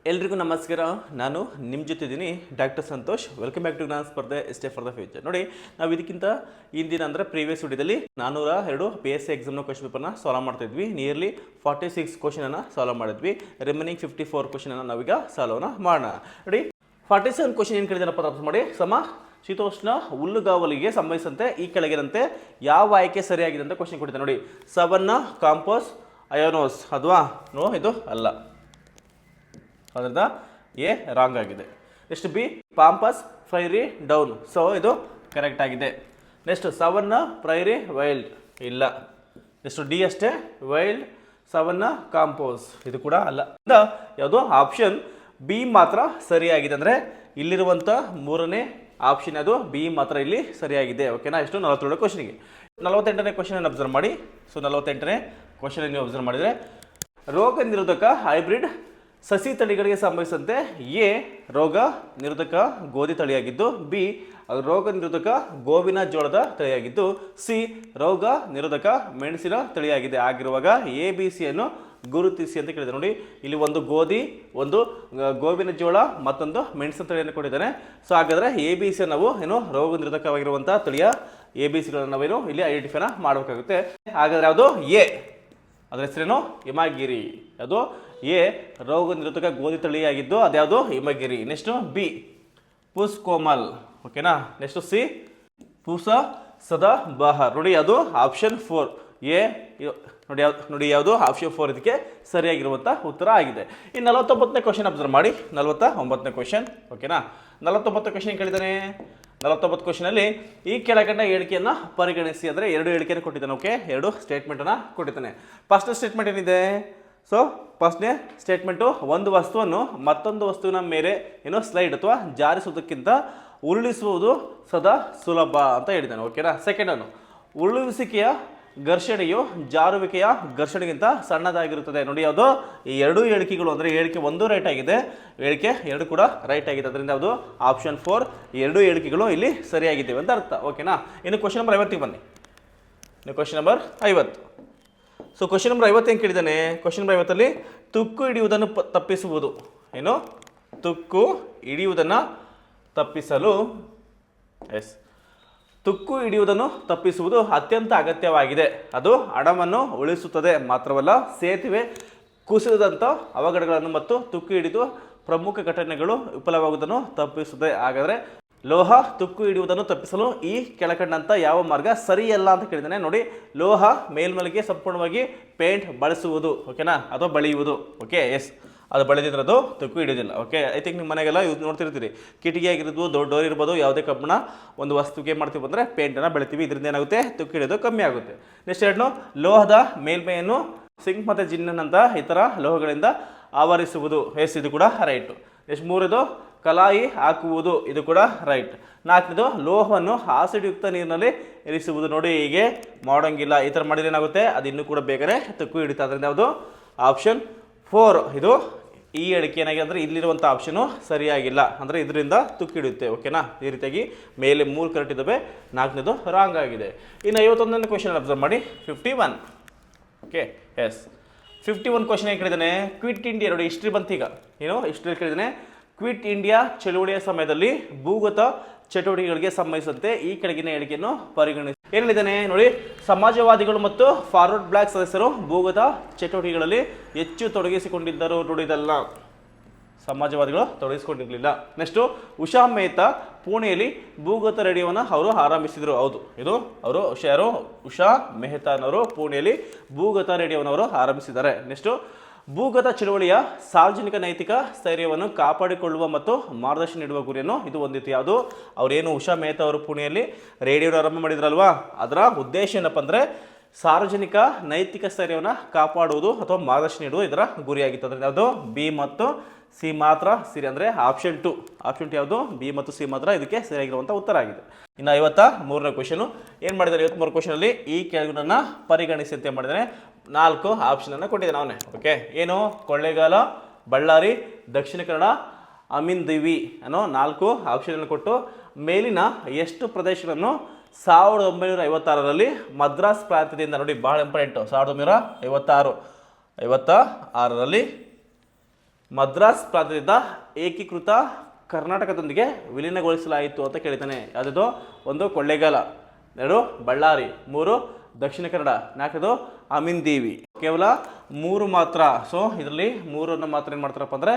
ಎಲ್ರಿಗೂ ನಮಸ್ಕಾರ. ನಾನು ನಿಮ್ಮ ಜೊತೆ ಇದ್ದೀನಿ doctor Santosh. Welcome back to ಜ್ಞಾನ ಸ್ಪರ್ಧೆ ಸ್ಟೇ ಫಾರ್ ದ ಫ್ಯೂಚರ್. ನೋಡಿ, ನಾವು ಇದಕ್ಕಿಂತ ಇಂದಿನ ಅಂದರೆ ಪ್ರೀವಿಯಸ್ ವಿಡಿಯೋದಲ್ಲಿ 402 PSC ಎಕ್ಸಾಮ್ನ ಕ್ವಶನ್ ಪೇಪರ್ನ ಸಾಲ್ವ್ ಮಾಡ್ತಿದ್ವಿ. ನಿಯರ್ಲಿ 46 ಕ್ವಶನನ್ನು ಸಾಲ್ವ್ ಮಾಡಿದ್ವಿ. ರಿಮೈನಿಂಗ್ 54 ಕ್ವಶನನ್ನು ನಾವೀಗ ಸಾಲ್ವ್ನ ಮಾಡೋಣ. ನೋಡಿ, 47 ಕ್ವಶನ್ ಏನು ಕೇಳಿದಾರಪ್ಪ ಅರ್ಥ ಮಾಡಿ. ಶೀತೋಷ್ಣ ಹುಲ್ಲುಗಾವಲಿಗೆ ಸಂಬಂಧಿಸಿದಂತೆ ಈ ಕೆಳಗಿನಂತೆ ಯಾವ ಆಯ್ಕೆ ಸರಿಯಾಗಿದೆ ಅಂತ ಕ್ವಶನ್ ಕೊಟ್ಟಿದ್ದೆ. ನೋಡಿ, ಸವನ್ನ ಕಾಂಪೋಸ್ ಅಯೋನೋಸ್ ಅದ್ವಾ? ನೋ, ಇದು ಅಲ್ಲ. ಅದರಿಂದ ಎ ರಾಂಗ್ ಆಗಿದೆ. ನೆಕ್ಸ್ಟ್ ಬಿ ಪಾಂಪಸ್ ಫ್ರೈರಿ ಡೌನ್, ಸೊ ಇದು ಕರೆಕ್ಟ್ ಆಗಿದೆ. ನೆಕ್ಸ್ಟ್ ಸವನ್ನ ಪ್ರೈರಿ ವೈಲ್ಡ್ ಇಲ್ಲ. ನೆಕ್ಸ್ಟ್ ಡಿ ಅಷ್ಟೇ, ವೈಲ್ಡ್ ಸವನ್ನ ಕಾಂಪೋಸ್ ಇದು ಕೂಡ ಅಲ್ಲ. ಯಾವುದು ಆಪ್ಷನ್ ಬಿ ಮಾತ್ರ ಸರಿಯಾಗಿದೆ. ಅಂದರೆ ಇಲ್ಲಿರುವಂಥ ಮೂರನೇ ಆಪ್ಷನ್ ಅದು ಬಿ ಮಾತ್ರ ಇಲ್ಲಿ ಸರಿಯಾಗಿದೆ. ಓಕೆನಾ? ಎಷ್ಟು 47 ಕ್ವಶನ್ಗೆ 48ನೇ ಕ್ವಶನ್ ಅಬ್ಸರ್ವ್ ಮಾಡಿ. ಸೊ 48ನೇ ಕ್ವಶನ್ ನೀವು ಅಬ್ಸರ್ವ್ ಮಾಡಿದರೆ, ರೋಗ ನಿರೋಧಕ ಹೈಬ್ರಿಡ್ ಸಸಿ ತಳಿಗಳಿಗೆ ಸಂಬಂಧಿಸಿದಂತೆ ಎ ರೋಗ ನಿರೋಧಕ ಗೋಧಿ ತಳಿಯಾಗಿದ್ದು, ಬಿ ರೋಗ ನಿರೋಧಕ ಗೋವಿನ ಜೋಳದ ತಳಿಯಾಗಿದ್ದು, ಸಿ ರೋಗ ನಿರೋಧಕ ಮೆಣಸಿನ ತಳಿಯಾಗಿದೆ. ಆಗಿರುವಾಗ ಎ ಬಿ ಸಿಯನ್ನು ಗುರುತಿಸಿ ಅಂತ ಕೇಳಿದೆ. ನೋಡಿ, ಇಲ್ಲಿ ಒಂದು ಗೋಧಿ, ಒಂದು ಗೋವಿನ ಜೋಳ, ಮತ್ತೊಂದು ಮೆಣಸಿನ ತಳಿಯನ್ನು ಕೊಟ್ಟಿದ್ದಾನೆ. ಸೊ ಹಾಗಾದರೆ ಎ ಬಿ ಸಿ ನಾವು ಏನು ರೋಗ ನಿರೋಧಕವಾಗಿರುವಂಥ ತಳಿಯ ಎ ಬಿ ಸಿಗಳನ್ನು ನಾವೇನು ಇಲ್ಲಿ ಐಡೆಂಟಿಫೈನ ಮಾಡಬೇಕಾಗುತ್ತೆ. ಹಾಗಾದರೆ ಯಾವುದು ಎ, ಅದರ ಹೆಸರೇನು ಹಿಮಗಿರಿ. ಅದು ಎ ರೋಗ ನಿರೋಧಕ ಗೋಧಿ ತಳಿಯಾಗಿದ್ದು ಅದ್ಯಾವುದು ಹಿಮಗಿರಿ. Next B Pusa Komal. ಓಕೆನಾ? ನೆಕ್ಸ್ಟು ಸಿ ಪೂಸ ಸದಾ ಬಹಾರ್. ನೋಡಿ, ಅದು ಆಪ್ಷನ್ 4 ಎ. ನೋಡಿ ಯಾವುದು ಆಪ್ಷನ್ 4 ಇದಕ್ಕೆ ಸರಿಯಾಗಿರುವಂಥ ಉತ್ತರ ಆಗಿದೆ. ಈ 49ನೇ ಕ್ವಶನ್ ಅಬ್ಸರ್ವ್ ಮಾಡಿ. 49ನೇ ಕ್ವಶನ್. ಓಕೆನಾ? 49 ಕ್ವಶನ್ ಕೇಳಿದ್ದಾನೆ. 49 ಕ್ವಶನಲ್ಲಿ ಈ ಕೆಳಗಂಡ ಹೇಳಿಕೆಯನ್ನು ಪರಿಗಣಿಸಿ. ಅಂದರೆ 2 ಹೇಳಿಕೆಯನ್ನು ಕೊಟ್ಟಿದ್ದಾನೆ. ಓಕೆ, 2 ಸ್ಟೇಟ್ಮೆಂಟನ್ನು ಕೊಟ್ಟಿದ್ದಾನೆ. ಫಸ್ಟ್ ಸ್ಟೇಟ್ಮೆಂಟ್ ಏನಿದೆ? ಸೊ ಫಸ್ಟ್ನೇ ಸ್ಟೇಟ್ಮೆಂಟು, ಒಂದು ವಸ್ತುವನ್ನು ಮತ್ತೊಂದು ವಸ್ತುವಿನ ಮೇಲೆ ಏನೋ ಸ್ಲೈಡ್ ಅಥವಾ ಜಾರಿಸುವುದಕ್ಕಿಂತ ಉರುಳಿಸುವುದು ಸದಾ ಸುಲಭ ಅಂತ ಹೇಳಿದ್ದಾನೆ. ಓಕೆನಾ? ಸೆಕೆಂಡನ್ನು, ಉರುಳಿಸುವಿಕೆಯ ಘರ್ಷಣೆಯು ಜಾರುವಿಕೆಯ ಘರ್ಷಣೆಗಿಂತ ಸಣ್ಣದಾಗಿರುತ್ತದೆ. ನೋಡಿ, ಯಾವುದು ಈ 2 ಹೇಳಿಕೆಗಳು ಅಂದರೆ ಹೇಳಿಕೆ 1 ರೈಟ್ ಆಗಿದೆ, ಹೇಳಿಕೆ 2 ಕೂಡ ರೈಟ್ ಆಗಿದೆ. ಅದರಿಂದ ಯಾವುದು ಆಪ್ಷನ್ 4 2 ಹೇಳಿಕೆಗಳು ಇಲ್ಲಿ ಸರಿಯಾಗಿದ್ದೇವೆ ಅಂತ ಅರ್ಥ. ಓಕೆನಾ? ಇನ್ನು ಕ್ವಶನ್ ನಂಬರ್ 50ಗೆ ಬನ್ನಿ. ಇನ್ನು question number 50. So question number 50 ಏನು ಕೇಳಿದ್ದಾನೆ? ಕ್ವಶನ್ ನಂಬರ್ 50ಅಲ್ಲಿ ತುಕ್ಕು ಹಿಡಿಯುವುದನ್ನು ತಪ್ಪಿಸುವುದು ಏನು? ತುಕ್ಕು ಹಿಡಿಯುವುದನ್ನು ತಪ್ಪಿಸಲು ತುಕ್ಕು ಹಿಡಿಯುವುದನ್ನು ತಪ್ಪಿಸುವುದು ಅತ್ಯಂತ ಅಗತ್ಯವಾಗಿದೆ. ಅದು ಹಣವನ್ನು ಉಳಿಸುತ್ತದೆ ಮಾತ್ರವಲ್ಲ, ಸೇತುವೆ ಕುಸಿದಂಥ ಅವಘಡಗಳನ್ನು ಮತ್ತು ತುಕ್ಕು ಹಿಡಿದು ಪ್ರಮುಖ ಘಟನೆಗಳು ವಿಫಲವಾಗುವುದನ್ನು ತಪ್ಪಿಸುತ್ತದೆ. ಹಾಗಾದರೆ ಲೋಹ ತುಕ್ಕು ಹಿಡಿಯುವುದನ್ನು ತಪ್ಪಿಸಲು ಈ ಕೆಳಕಂಡಂಥ ಯಾವ ಮಾರ್ಗ ಸರಿಯಲ್ಲ ಅಂತ ಕೇಳಿದ್ದಾನೆ. ನೋಡಿ, ಲೋಹ ಮೇಲ್ಮೈಗೆ ಸಂಪೂರ್ಣವಾಗಿ ಪೇಂಟ್ ಬಳಸುವುದು. ಓಕೆನಾ? ಅಥವಾ ಬಳಿಯುವುದು. ಓಕೆ, ಎಸ್, ಅದು ಬಳಿದಿದ್ರೆ ಅದು ತುಕ್ಕು ಹಿಡಿಯೋದಿಲ್ಲ. ಓಕೆ, ಐ ಥಿಂಕ್ ನಿಮ್ಮ ಮನೆಗೆಲ್ಲ ಯೂಸ್ ನೋಡ್ತಿರ್ತೀರಿ. ಕಿಟಕಿ ಆಗಿರ್ಬೋದು, ದೊಡ್ಡ ಡೋರ್ ಇರ್ಬೋದು, ಯಾವುದೇ ಕಬ್ಬಣ ಒಂದು ವಸ್ತುಗೆ ಏನು ಮಾಡ್ತೀವಿ ಅಂದರೆ ಪೇಂಟನ್ನು ಬೆಳಿತೀವಿ. ಇದರಿಂದ ಏನಾಗುತ್ತೆ? ತುಕ್ಕು ಹಿಡಿಯೋದು ಕಮ್ಮಿ ಆಗುತ್ತೆ. ನೆಕ್ಸ್ಟ್ ಎರಡು, ಲೋಹದ ಮೇಲ್ಮೈಯನ್ನು ಸಿಂಕ್ ಮತ್ತು ಜಿನ್ನಂಥ ಇತರ ಲೋಹಗಳಿಂದ ಆವರಿಸುವುದು. ಎಸ್, ಇದು ಕೂಡ ರೈಟು. ನೆಕ್ಸ್ಟ್ ಮೂರದು, ಕಲಾಯಿ ಹಾಕುವುದು. ಇದು ಕೂಡ ರೈಟ್. ನಾಲ್ಕನೇದು, ಲೋಹವನ್ನು ಆಸಿಡ್ಯುಕ್ತ ನೀರಿನಲ್ಲಿ ಇರಿಸುವುದು. ನೋಡಿ, ಹೀಗೆ ಮಾಡೋಂಗಿಲ್ಲ. ಈ ಥರ ಮಾಡಿದ್ರೆ ಏನಾಗುತ್ತೆ? ಅದು ಇನ್ನೂ ಕೂಡ ಬೇಗನೆ ತುಕ್ಕು ಹಿಡಿತಾ. ಅದರಿಂದ ಯಾವುದು ಆಪ್ಷನ್ 4 ಇದು ಈ ಹೇಳಿಕೆ ಏನಾಗಿದೆ ಅಂದರೆ ಇಲ್ಲಿರುವಂಥ ಆಪ್ಷನು ಸರಿಯಾಗಿಲ್ಲ. ಅಂದರೆ ಇದರಿಂದ ತುಕ್ಕು ಹಿಡಿಯುತ್ತೆ. ಓಕೆನಾ? ಈ ರೀತಿಯಾಗಿ ಮೇಲೆ 3 ಕರೆಕ್ಟ್ ಇದ್ದಾವೆ, 4ನೇದು ರಾಂಗ್ ಆಗಿದೆ. ಇನ್ನು 51ನೇ ಕ್ವಶನ್ ಅಬ್ಸರ್ವ್ ಮಾಡಿ. 51. ಓಕೆ, ಎಸ್, 51 ಕ್ವಶನ್ ಏನು ಕೇಳಿದ್ದಾನೆ? Quit India. ನೋಡಿ, ಹಿಸ್ಟ್ರಿ ಬಂತೀಗ. ಏನು ಹಿಸ್ಟ್ರಿ ಕೇಳಿದ್ದಾನೆ? ಕ್ವಿಟ್ ಇಂಡಿಯಾ ಚಳುವಳಿಯ ಸಮಯದಲ್ಲಿ ಭೂಗತ ಚಟುವಟಿಕೆಗಳಿಗೆ ಸಂಬಂಧಿಸಿದಂತೆ ಈ ಕೆಳಗಿನ ಹೇಳಿಕೆಯನ್ನು ಪರಿಗಣಿಸಿ. ಏನು ಹೇಳಿದ್ದಾನೆ ನೋಡಿ, ಸಮಾಜವಾದಿಗಳು ಮತ್ತು ಫಾರ್ವರ್ಡ್ ಬ್ಲಾಕ್ ಸದಸ್ಯರು ಭೂಗತ ಚಟುವಟಿಕೆಗಳಲ್ಲಿ ಹೆಚ್ಚು ತೊಡಗಿಸಿಕೊಂಡಿದ್ದರು. ನೋಡಿದಲ್ಲ, ಸಮಾಜವಾದಿಗಳು ತೊಡಗಿಸಿಕೊಂಡಿರಲಿಲ್ಲ. ನೆಕ್ಸ್ಟು, ಉಷಾ ಮೆಹ್ತಾ ಪುಣೆಯಲ್ಲಿ ಭೂಗತ ರೇಡಿಯೋವನ್ನು ಅವರು ಆರಂಭಿಸಿದರು. ಹೌದು, ಇದು ಅವರು ಉಷಾ ಮೆಹ್ತಾನವರು ಪುಣೆಯಲ್ಲಿ ಭೂಗತ ರೇಡಿಯೋವನ್ನು ಅವರು ಆರಂಭಿಸಿದ್ದಾರೆ. ನೆಕ್ಸ್ಟು, ಭೂಗತ ಚಳುವಳಿಯ ಸಾರ್ವಜನಿಕ ನೈತಿಕ ಸ್ಥೈರ್ಯವನ್ನು ಕಾಪಾಡಿಕೊಳ್ಳುವ ಮತ್ತು ಮಾರ್ಗದರ್ಶನ ನೀಡುವ ಗುರಿಯನ್ನು ಇದು ಹೊಂದಿತ್ತು. ಯಾವುದು? ಅವರೇನು ಉಷಾ ಮೆಹ್ತಾ ಅವರು ಪುಣೆಯಲ್ಲಿ ರೇಡಿಯೋ ಆರಂಭ ಮಾಡಿದ್ರಲ್ವಾ, ಅದರ ಉದ್ದೇಶ ಏನಪ್ಪ ಅಂದರೆ ಸಾರ್ವಜನಿಕ ನೈತಿಕ ಸ್ಥೈರ್ಯವನ್ನು ಕಾಪಾಡುವುದು ಅಥವಾ ಮಾರ್ಗದರ್ಶನ ನೀಡುವುದು ಇದರ ಗುರಿಯಾಗಿತ್ತು. ಅದರಿಂದ ಯಾವುದು ಬಿ ಮತ್ತು ಸಿ ಮಾತ್ರ ಸರಿ. ಅಂದರೆ ಆಪ್ಷನ್ 2 ಯಾವುದು? ಬಿ ಮತ್ತು ಸಿ ಮಾತ್ರ ಇದಕ್ಕೆ ಸರಿಯಾಗಿರುವಂಥ ಉತ್ತರ ಆಗಿದೆ. ಇನ್ನು 53ನೇ ಕ್ವಶನು ಏನು ಮಾಡಿದ್ದಾರೆ? 53 ಕ್ವಶನಲ್ಲಿ ಈ ಕೆಳಗಿನ ಪರಿಗಣಿಸಿ ಅಂತ ಮಾಡಿದ್ದಾನೆ. 4 ಆಪ್ಷನನ್ನು ಕೊಟ್ಟಿದ್ದಾನೆ ಅವನೇ. ಓಕೆ, ಏನು? ಕೊಳ್ಳೇಗಾಲ, ಬಳ್ಳಾರಿ, ದಕ್ಷಿಣ ಕನ್ನಡ, ಅಮೀನ್ದಿವಿ ಅನ್ನೋ 4 ಆಪ್ಷನನ್ನು ಕೊಟ್ಟು ಮೇಲಿನ ಎಷ್ಟು ಪ್ರದೇಶಗಳನ್ನು 1956ರಲ್ಲಿ ಮದ್ರಾಸ್ ಪ್ರಾಂತ್ಯದಿಂದ, ನೋಡಿ ಭಾಳ ಇಂಪಾರ್ಟೆಂಟು, 1956ರಲ್ಲಿ ಮದ್ರಾಸ್ ಪ್ರಾಂತ್ಯದಿಂದ ಏಕೀಕೃತ ಕರ್ನಾಟಕದೊಂದಿಗೆ ವಿಲೀನಗೊಳಿಸಲಾಯಿತು ಅಂತ ಕೇಳಿದ್ದಾನೆ. ಯಾವುದಿದು? ಒಂದು ಕೊಳ್ಳೇಗಾಲ, 2 ಬಳ್ಳಾರಿ, 3 ದಕ್ಷಿಣ ಕನ್ನಡ, 4 ಅಮೀನ್ ದೇವಿ. ಕೇವಲ 3 ಮಾತ್ರ. ಸೊ ಇದರಲ್ಲಿ 3 ಮಾತ್ರ ಏನು ಮಾಡ್ತಾರಪ್ಪ ಅಂದರೆ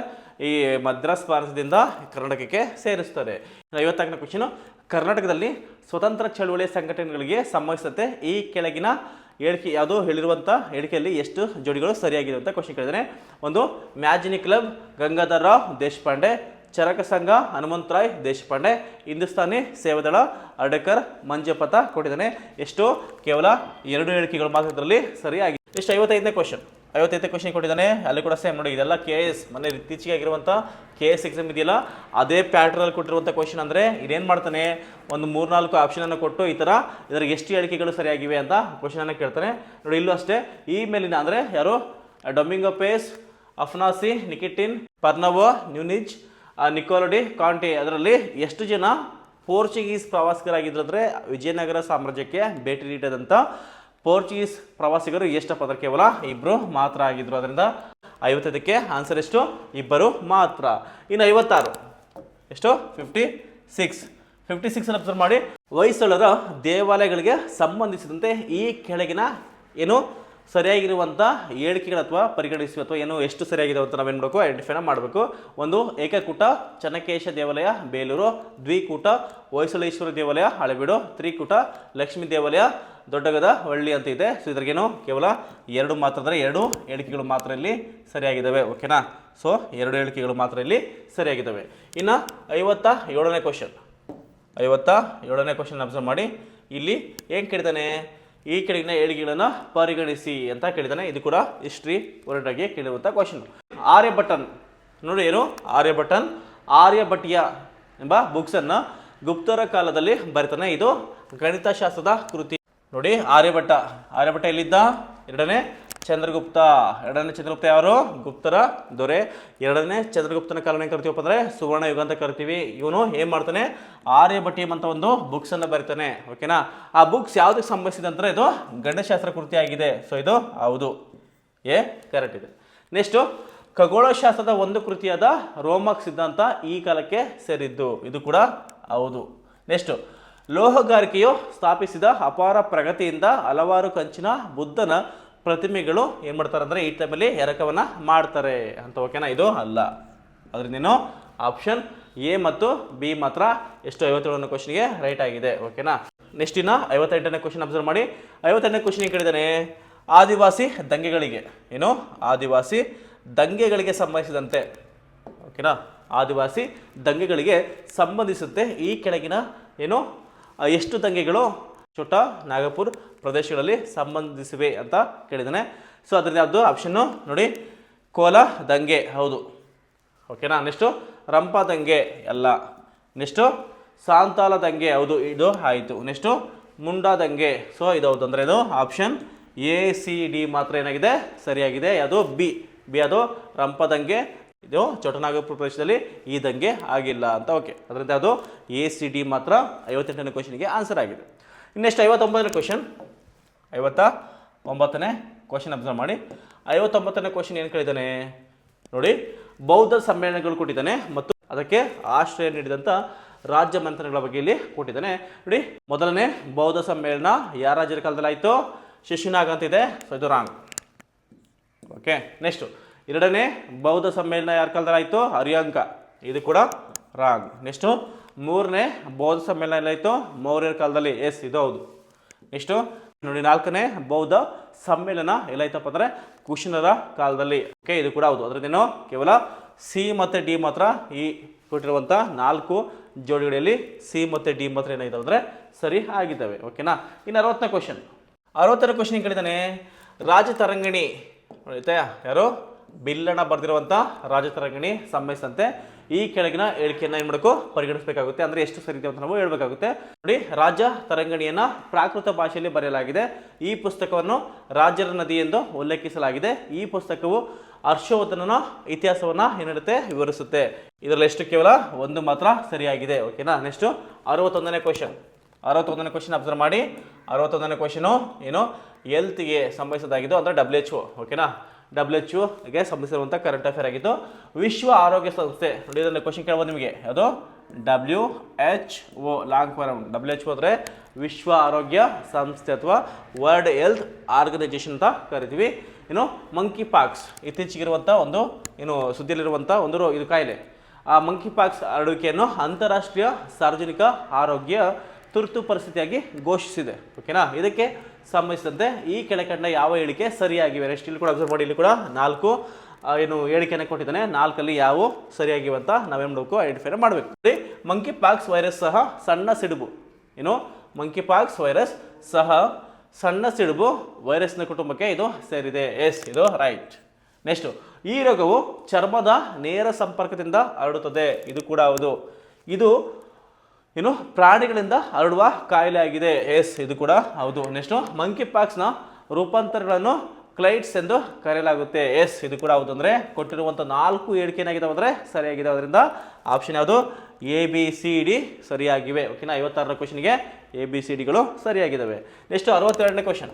ಈ ಮದ್ರಾಸ್ ಪ್ರಾಂತ್ಯದಿಂದ ಕರ್ನಾಟಕಕ್ಕೆ ಸೇರಿಸ್ತಾರೆ. 54ನೇ ಕ್ವಶನು, ಕರ್ನಾಟಕದಲ್ಲಿ ಸ್ವತಂತ್ರ ಚಳುವಳಿ ಸಂಘಟನೆಗಳಿಗೆ ಸಂಬಂಧಿಸಿದಂತೆ ಈ ಕೆಳಗಿನ ಹೇಳಿಕೆ ಯಾವುದು ಹೇಳಿರುವಂಥ ಹೇಳಿಕೆಯಲ್ಲಿ ಎಷ್ಟು ಜೋಡಿಗಳು ಸರಿಯಾಗಿದೆ ಅಂತ ಕ್ವಶನ್ ಕೇಳಿದ್ದಾನೆ. ಒಂದು ಮ್ಯಾಜಿನಿ ಕ್ಲಬ್ ಗಂಗಾಧರ್ ರಾವ್ ದೇಶಪಾಂಡೆ, ಚರಕ ಸಂಘ ಹನುಮಂತರಾಯ್ ದೇಶಪಾಂಡೆ, ಹಿಂದೂಸ್ತಾನಿ ಸೇವಾದಳ ಅರ್ಡೇಕರ್ ಮಂಜಪಥ ಕೊಟ್ಟಿದ್ದಾನೆ. ಎಷ್ಟು? ಕೇವಲ 2 ಹೇಳಿಕೆಗಳು ಮಾತ್ರ ಇದರಲ್ಲಿ ಸರಿಯಾಗಿದೆ. ಎಷ್ಟು? 55ನೇ ಕ್ವಶನ್. 55ನೇ ಕ್ವಶನ್ ಕೊಟ್ಟಿದ್ದಾನೆ. ಅಲ್ಲಿ ಕೂಡ ಸೇಮ್ ನೋಡಿ, ಇದೆಲ್ಲ KS ಮೊನ್ನೆ ಇತ್ತೀಚೆಗೆ ಆಗಿರುವಂಥ KS ಎಕ್ಸಾಮ್ ಇದೆಯಲ್ಲ ಅದೇ ಪ್ಯಾಟ್ರಲ್ಲಿ ಕೊಟ್ಟಿರುವಂಥ ಕ್ವಶನ್. ಅಂದರೆ ಇದೇನು ಮಾಡ್ತಾನೆ, ಒಂದು 3-4 ಆಪ್ಷನನ್ನು ಕೊಟ್ಟು ಈ ಥರ ಇದರಿಗೆ ಎಷ್ಟು ಹೇಳಿಕೆಗಳು ಸರಿಯಾಗಿವೆ ಅಂತ ಕ್ವಶನನ್ನು ಕೇಳ್ತಾನೆ. ನೋಡಿ ಇಲ್ಲೂ ಅಷ್ಟೇ, ಈ ಮೇಲಿನ ಅಂದರೆ ಯಾರು ಡೊಮಿಂಗೋ ಪೇಸ್, ಅಫ್ನಾಸಿ, ನಿಕಿಟಿನ್, ಪರ್ನವೋ, ನ್ಯೂನಿಜ್, ನಿಕೋಲಡಿ, ಕಾಂಟಿ, ಅದರಲ್ಲಿ ಎಷ್ಟು ಜನ ಪೋರ್ಚುಗೀಸ್ ಪ್ರವಾಸಿಗರಾಗಿದ್ರು ಅಂದರೆ ವಿಜಯನಗರ ಸಾಮ್ರಾಜ್ಯಕ್ಕೆ ಭೇಟಿ ನೀಡಿದಂಥ ಪೋರ್ಚುಗೀಸ್ ಪ್ರವಾಸಿಗರು ಎಷ್ಟಪ್ಪ ಅಂದರೆ ಕೇವಲ 2 ಮಾತ್ರ ಆಗಿದ್ರು. ಅದರಿಂದ 55ಕ್ಕೆ ಆನ್ಸರ್ ಎಷ್ಟು? 2 ಮಾತ್ರ. ಇನ್ನು 56 ಎಷ್ಟು? 56 ಅಬ್ಸರ್ವ್ ಮಾಡಿ. ಹೊಯ್ಸಳರ ದೇವಾಲಯಗಳಿಗೆ ಸಂಬಂಧಿಸಿದಂತೆ ಈ ಕೆಳಗಿನ ಏನು ಸರಿಯಾಗಿರುವಂಥ ಹೇಳಿಕೆಗಳು ಅಥವಾ ಪರಿಗಣಿಸಿ ಅಥವಾ ಏನು ಎಷ್ಟು ಸರಿಯಾಗಿದೆ ಅಂತ ನಾವೇನು ಮಾಡಬೇಕು, ಐಡೆಂಟಿಫೈನ ಮಾಡಬೇಕು. ಒಂದು ಏಕಕೂಟ ಚನ್ನಕೇಶ ದೇವಾಲಯ ಬೇಲೂರು, ದ್ವಿಕೂಟ ಹೊಯ್ಸಳೇಶ್ವರ ದೇವಾಲಯ ಹಳೆಬೀಡು, ತ್ರಿಕೂಟ ಲಕ್ಷ್ಮೀ ದೇವಾಲಯ ದೊಡ್ಡಗದ ಹಳ್ಳಿ ಅಂತ ಇದೆ. ಸೊ ಇದ್ರಿಗೇನು ಕೇವಲ 2 ಮಾತ್ರ, ಅಂದರೆ 2 ಹೇಳಿಕೆಗಳು ಮಾತ್ರ ಇಲ್ಲಿ ಸರಿಯಾಗಿದ್ದಾವೆ. ಓಕೆನಾ? ಸೊ 2 ಹೇಳಿಕೆಗಳು ಮಾತ್ರ ಇಲ್ಲಿ ಸರಿಯಾಗಿದ್ದಾವೆ. ಇನ್ನು 57ನೇ ಕ್ವಶನ್. 57ನೇ ಕ್ವಶನ್ ಅಬ್ಸರ್ವ್ ಮಾಡಿ. ಇಲ್ಲಿ ಏನು ಕೇಳಿದ್ದಾನೆ, ಈ ಕೆಳಗಿನ ಹೇಳಿಕೆಗಳನ್ನು ಪರಿಗಣಿಸಿ ಅಂತ ಕೇಳಿದ್ದಾನೆ. ಇದು ಕೂಡ ಹಿಸ್ಟ್ರಿ ವರ್ಡ್ ಆಗಿ ಕೇಳಿರುವಂಥ ಕ್ವಶನ್. ಆರ್ಯಭಟನ್ ನೋಡಿ, ಏನು ಆರ್ಯಭಟನ್ ಆರ್ಯಭಟೀಯ ಎಂಬ ಬುಕ್ಸನ್ನು ಗುಪ್ತರ ಕಾಲದಲ್ಲಿ ಬರೀತಾನೆ. ಇದು ಗಣಿತಶಾಸ್ತ್ರದ ಕೃತಿ. ನೋಡಿ ಆರ್ಯಭಟ ಎಲ್ಲಿದ್ದ? 2ನೇ ಚಂದ್ರಗುಪ್ತ. 2ನೇ ಚಂದ್ರಗುಪ್ತ ಯಾರು? ಗುಪ್ತರ ದೊರೆ. 2ನೇ ಚಂದ್ರಗುಪ್ತನ ಕಾಲನ ಕರಿತೀವಪ್ಪ ಅಂದರೆ ಸುವರ್ಣ ಯುಗ ಅಂತ ಕರಿತೀವಿ. ಇವನು ಏನು ಮಾಡ್ತಾನೆ, ಆರ್ಯಭಟೀಯಂ ಅಂತ ಒಂದು ಬುಕ್ಸನ್ನು ಬರೀತಾನೆ. ಓಕೆನಾ? ಆ ಬುಕ್ಸ್ ಯಾವುದಕ್ಕೆ ಸಂಬಂಧಿಸಿದಂದ್ರೆ ಇದು ಗಣಿತಶಾಸ್ತ್ರ ಕೃತಿ ಆಗಿದೆ. ಸೊ ಇದು ಹೌದು, ಕರೆಕ್ಟ್ ಇದೆ. ನೆಕ್ಸ್ಟು ಖಗೋಳಶಾಸ್ತ್ರದ ಒಂದು ಕೃತಿಯಾದ ರೋಮಕ್ ಸಿದ್ಧಾಂತ ಈ ಕಾಲಕ್ಕೆ ಸೇರಿದ್ದು. ಇದು ಕೂಡ ಹೌದು. ನೆಕ್ಸ್ಟು ಲೋಹಗಾರಿಕೆಯು ಸ್ಥಾಪಿಸಿದ ಅಪಾರ ಪ್ರಗತಿಯಿಂದ ಹಲವಾರು ಕಂಚಿನ ಬುದ್ಧನ ಪ್ರತಿಮೆಗಳು ಏನು ಮಾಡ್ತಾರೆ ಅಂದರೆ ಈ ಟೈಮಲ್ಲಿ ಎರಕವನ್ನು ಮಾಡ್ತಾರೆ ಅಂತ. ಓಕೆನಾ? ಇದು ಅಲ್ಲ. ಅದರಿಂದೇನು ಆಪ್ಷನ್ ಎ ಮತ್ತು ಬಿ ಮಾತ್ರ ಎಷ್ಟು 57ನೇ ಕ್ವಶನ್ಗೆ ರೈಟ್ ಆಗಿದೆ. ಓಕೆನಾ? ನೆಕ್ಸ್ಟ್ ಇನ್ನು 58ನೇ ಕ್ವಶನ್ ಅಬ್ಸರ್ವ್ ಮಾಡಿ. 58ನೇ ಕ್ವಶನ್ ಕೇಳಿದ್ದಾನೆ, ಆದಿವಾಸಿ ದಂಗೆಗಳಿಗೆ ಏನು ಆದಿವಾಸಿ ದಂಗೆಗಳಿಗೆ ಸಂಬಂಧಿಸಿದಂತೆ. ಓಕೆನಾ? ಆದಿವಾಸಿ ದಂಗೆಗಳಿಗೆ ಸಂಬಂಧಿಸಿದಂತೆ ಈ ಕೆಳಗಿನ ಏನು ಎಷ್ಟು ದಂಗೆಗಳು ಛೋಟಾ ನಾಗಪುರ್ ಪ್ರದೇಶಗಳಲ್ಲಿ ಸಂಬಂಧಿಸಿವೆ ಅಂತ ಕೇಳಿದ್ದಾನೆ. ಸೊ ಅದರಿಂದ ಯಾವುದು ಆಪ್ಷನ್ನು ನೋಡಿ, ಕೋಲ ದಂಗೆ ಹೌದು. ಓಕೆನಾ? ನೆಕ್ಸ್ಟು ರಂಪ ದಂಗೆ ಅಲ್ಲ. ನೆಕ್ಸ್ಟು ಸಾಂತಾಲ ದಂಗೆ ಹೌದು, ಇದು ಆಯಿತು. ನೆಕ್ಸ್ಟು ಮುಂಡಾ ದಂಗೆ, ಸೊ ಇದು ಹೌದು. ಅಂದರೆ ಇದು ಆಪ್ಷನ್ ACD ಮಾತ್ರ ಏನಾಗಿದೆ ಸರಿಯಾಗಿದೆ. ಯಾವುದು ಬಿ ಅದು ರಂಪ ದಂಗೆ, ಇದು ಚೋಟನಾಗಪುರ ಪ್ರದೇಶದಲ್ಲಿ ಈ ದಂಗೆ ಆಗಿಲ್ಲ ಅಂತ. ಓಕೆ, ಅದರಿಂದ ಅದು ACD ಮಾತ್ರ 58ನೇ ಕ್ವಶನ್ಗೆ ಆನ್ಸರ್ ಆಗಿದೆ. ಇನ್ನೆಷ್ಟು 59ನೇ ಕ್ವಶನ್. 59ನೇ ಕ್ವಶನ್ ಅಬ್ಸರ್ವ್ ಮಾಡಿ. 59ನೇ ಕ್ವಶನ್ ಏನು ಕೇಳಿದ್ದಾನೆ ನೋಡಿ, ಬೌದ್ಧ ಸಮ್ಮೇಳನಗಳು ಕೊಟ್ಟಿದ್ದಾನೆ ಮತ್ತು ಅದಕ್ಕೆ ಆಶ್ರಯ ನೀಡಿದಂಥ ರಾಜ್ಯ ಮಂತ್ರಿಗಳ ಬಗ್ಗೆ ಇಲ್ಲಿ ಕೊಟ್ಟಿದ್ದಾನೆ. ನೋಡಿ, ಮೊದಲನೇ ಬೌದ್ಧ ಸಮ್ಮೇಳನ ಯಾರ ರಾಜ್ಯದ ಕಾಲದಲ್ಲಿ ಆಯಿತು? ಶಿಶುನಾಗ ಅಂತಿದೆ. ಸೊ ಇದು ರಾಂಗ್. ಓಕೆ, ನೆಕ್ಸ್ಟು 2ನೇ ಬೌದ್ಧ ಸಮ್ಮೇಳನ ಯಾರ ಕಾಲದಲ್ಲಿ ಆಯಿತು? ಅರ್ಯಾಂಕ, ಇದು ಕೂಡ ರಾಂಗ್. ನೆಕ್ಸ್ಟು 3ನೇ ಬೌದ್ಧ ಸಮ್ಮೇಳನ ಎಲ್ಲಾಯಿತು? ಮೌರ್ಯರ ಕಾಲದಲ್ಲಿ. ಎಸ್, ಇದು ಹೌದು. ನೆಕ್ಸ್ಟು ನೋಡಿ 4ನೇ ಬೌದ್ಧ ಸಮ್ಮೇಳನ ಎಲ್ಲಾಯ್ತಪ್ಪ ಅಂದರೆ ಕುಶನರ ಕಾಲದಲ್ಲಿ. ಓಕೆ, ಇದು ಕೂಡ ಹೌದು. ಅದರದ್ದೇನೋ ಕೇವಲ ಸಿ ಮತ್ತು ಡಿ ಮಾತ್ರ ಈ ಕೊಟ್ಟಿರುವಂಥ 4 ಜೋಡಿಗಳಲ್ಲಿ ಸಿ ಮತ್ತು ಡಿ ಮಾತ್ರ ಏನಾಗಿದ್ದಾವೆ ಅಂದರೆ ಸರಿ ಆಗಿದ್ದಾವೆ. ಓಕೆನಾ? ಇನ್ನು 60ನೇ ಕ್ವಶನ್. 60ನೇ ಕ್ವಶನ್ ಕೇಳಿದ್ದಾನೆ, ರಾಜತರಂಗಿಣಿ ಆಯ್ತಾ, ಯಾರು ಬಿಲ್ಲಣ ಬರೆದಿರುವಂಥ ರಾಜತರಂಗಿಣಿ ಸಂಬಂಧಿಸಿದಂತೆ ಈ ಕೆಳಗಿನ ಹೇಳಿಕೆಯನ್ನು ಏನು ಮಾಡಬೇಕು ಪರಿಗಣಿಸಬೇಕಾಗುತ್ತೆ. ಅಂದರೆ ಎಷ್ಟು ಸರಿ ಇದೆ ಅಂತ ನಾವು ಹೇಳಬೇಕಾಗುತ್ತೆ. ನೋಡಿ, ರಾಜ ತರಂಗಿಣಿಯನ್ನು ಪ್ರಾಕೃತ ಭಾಷೆಯಲ್ಲಿ ಬರೆಯಲಾಗಿದೆ. ಈ ಪುಸ್ತಕವನ್ನು ರಾಜರ ನದಿ ಎಂದು ಉಲ್ಲೇಖಿಸಲಾಗಿದೆ. ಈ ಪುಸ್ತಕವು ಹರ್ಷವರ್ಧನನ ಇತಿಹಾಸವನ್ನು ಏನಿರುತ್ತೆ ವಿವರಿಸುತ್ತೆ. ಇದರಲ್ಲಿ ಎಷ್ಟು? ಕೇವಲ 1 ಮಾತ್ರ ಸರಿಯಾಗಿದೆ. ಓಕೆನಾ? ನೆಕ್ಸ್ಟು 61ನೇ ಕ್ವಶನ್. 61ನೇ ಕ್ವಶನ್ ಅಬ್ಸರ್ವ್ ಮಾಡಿ. 61ನೇ ಕ್ವಶನು ಏನು ಹೆಲ್ತ್ಗೆ ಸಂಬಂಧಿಸಿದಾಗಿದ್ದು ಅಂದರೆ WHO. ಓಕೆನಾ? WHO ಗೆ ಸಂಬಂಧಿಸಿರುವಂಥ ಕರೆಂಟ್ ಅಫೇರ್ ಆಗಿತ್ತು. ವಿಶ್ವ ಆರೋಗ್ಯ ಸಂಸ್ಥೆ ನೋಡಿ, ಇದನ್ನು ಕ್ವಶನ್ ಕೇಳ್ಬೋದು ನಿಮಗೆ. ಯಾವುದು WHO ಲಾಂಗ್ ಫಾರ್ಮ್. WHO ಅಂದರೆ ವಿಶ್ವ ಆರೋಗ್ಯ ಸಂಸ್ಥೆ ಅಥವಾ ವರ್ಲ್ಡ್ ಹೆಲ್ತ್ ಆರ್ಗನೈಜೇಷನ್ ಅಂತ ಕರಿತೀವಿ. ಏನು ಮಂಕಿ ಪಾಕ್ಸ್ ಇತ್ತೀಚೆಗಿರುವಂಥ ಒಂದು ಏನು ಸುದ್ದಿಯಲ್ಲಿರುವಂಥ ಒಂದು ಇದು ಕಾಯಿಲೆ. ಆ ಮಂಕಿ ಪಾಕ್ಸ್ ಹರಡುವಿಕೆಯನ್ನು ಅಂತಾರಾಷ್ಟ್ರೀಯ ಸಾರ್ವಜನಿಕ ಆರೋಗ್ಯ ತುರ್ತು ಪರಿಸ್ಥಿತಿಯಾಗಿ ಘೋಷಿಸಿದೆ. ಓಕೆನಾ. ಇದಕ್ಕೆ ಸಂಬಂಧಿಸಿದಂತೆ ಈ ಕೆಳಕಂಡ ಯಾವ ಹೇಳಿಕೆ ಸರಿಯಾಗಿವೆ? ನೆಕ್ಸ್ಟ್ ಇಲ್ಲಿ ಕೂಡ ಅಬ್ಸರ್ವ್ ಮಾಡಿ, ಇಲ್ಲಿ ಕೂಡ 4 ಏನು ಹೇಳಿಕೆಯನ್ನು ಕೊಟ್ಟಿದ್ದಾನೆ. 4ಅಲ್ಲಿ ಯಾವ ಸರಿಯಾಗಿವೆ ಅಂತ ನಾವೇನು ಮಾಡಬೇಕು, ಐಡೆಂಟಿಫೈ ಮಾಡಬೇಕು. ಮಂಕಿ ಪಾಕ್ಸ್ ವೈರಸ್ ಸಹ ಸಣ್ಣ ಸಿಡುಬು. ಏನು ಮಂಕಿ ಪಾಕ್ಸ್ ವೈರಸ್ ಸಹ ಸಣ್ಣ ಸಿಡುಬು ವೈರಸ್ನ ಕುಟುಂಬಕ್ಕೆ ಇದು ಸೇರಿದೆ. ಎಸ್, ಇದು ರೈಟ್. ನೆಕ್ಸ್ಟ್, ಈ ರೋಗವು ಚರ್ಮದ ನೇರ ಸಂಪರ್ಕದಿಂದ ಹರಡುತ್ತದೆ. ಇದು ಕೂಡ ಹೌದು. ಇದು ಏನು ಪ್ರಾಣಿಗಳಿಂದ ಹರಡುವ ಕಾಯಿಲೆ ಆಗಿದೆ. ಎಸ್, ಇದು ಕೂಡ ಹೌದು. ನೆಕ್ಸ್ಟ್, ಮಂಕಿ ಪಾಕ್ಸ್ನ ರೂಪಾಂತರಗಳನ್ನು ಕ್ಲೈಟ್ಸ್ ಎಂದು ಕರೆಯಲಾಗುತ್ತೆ. ಎಸ್, ಇದು ಕೂಡ ಹೌದು. ಅಂದರೆ ಕೊಟ್ಟಿರುವಂಥ 4 ಹೇಳಿಕೆ ಏನಾಗಿದ್ದಾವೆ ಅಂದರೆ ಸರಿಯಾಗಿದೆ. ಅದರಿಂದ ಆಪ್ಷನ್ ಯಾವುದು? ABCD ಸರಿಯಾಗಿವೆ. ಓಕೆನಾ. 56ರ ಕ್ವಶನ್ಗೆ ABCDಗಳು ಸರಿಯಾಗಿದ್ದಾವೆ. ನೆಕ್ಸ್ಟ್ 62ನೇ ಕ್ವಶನ್.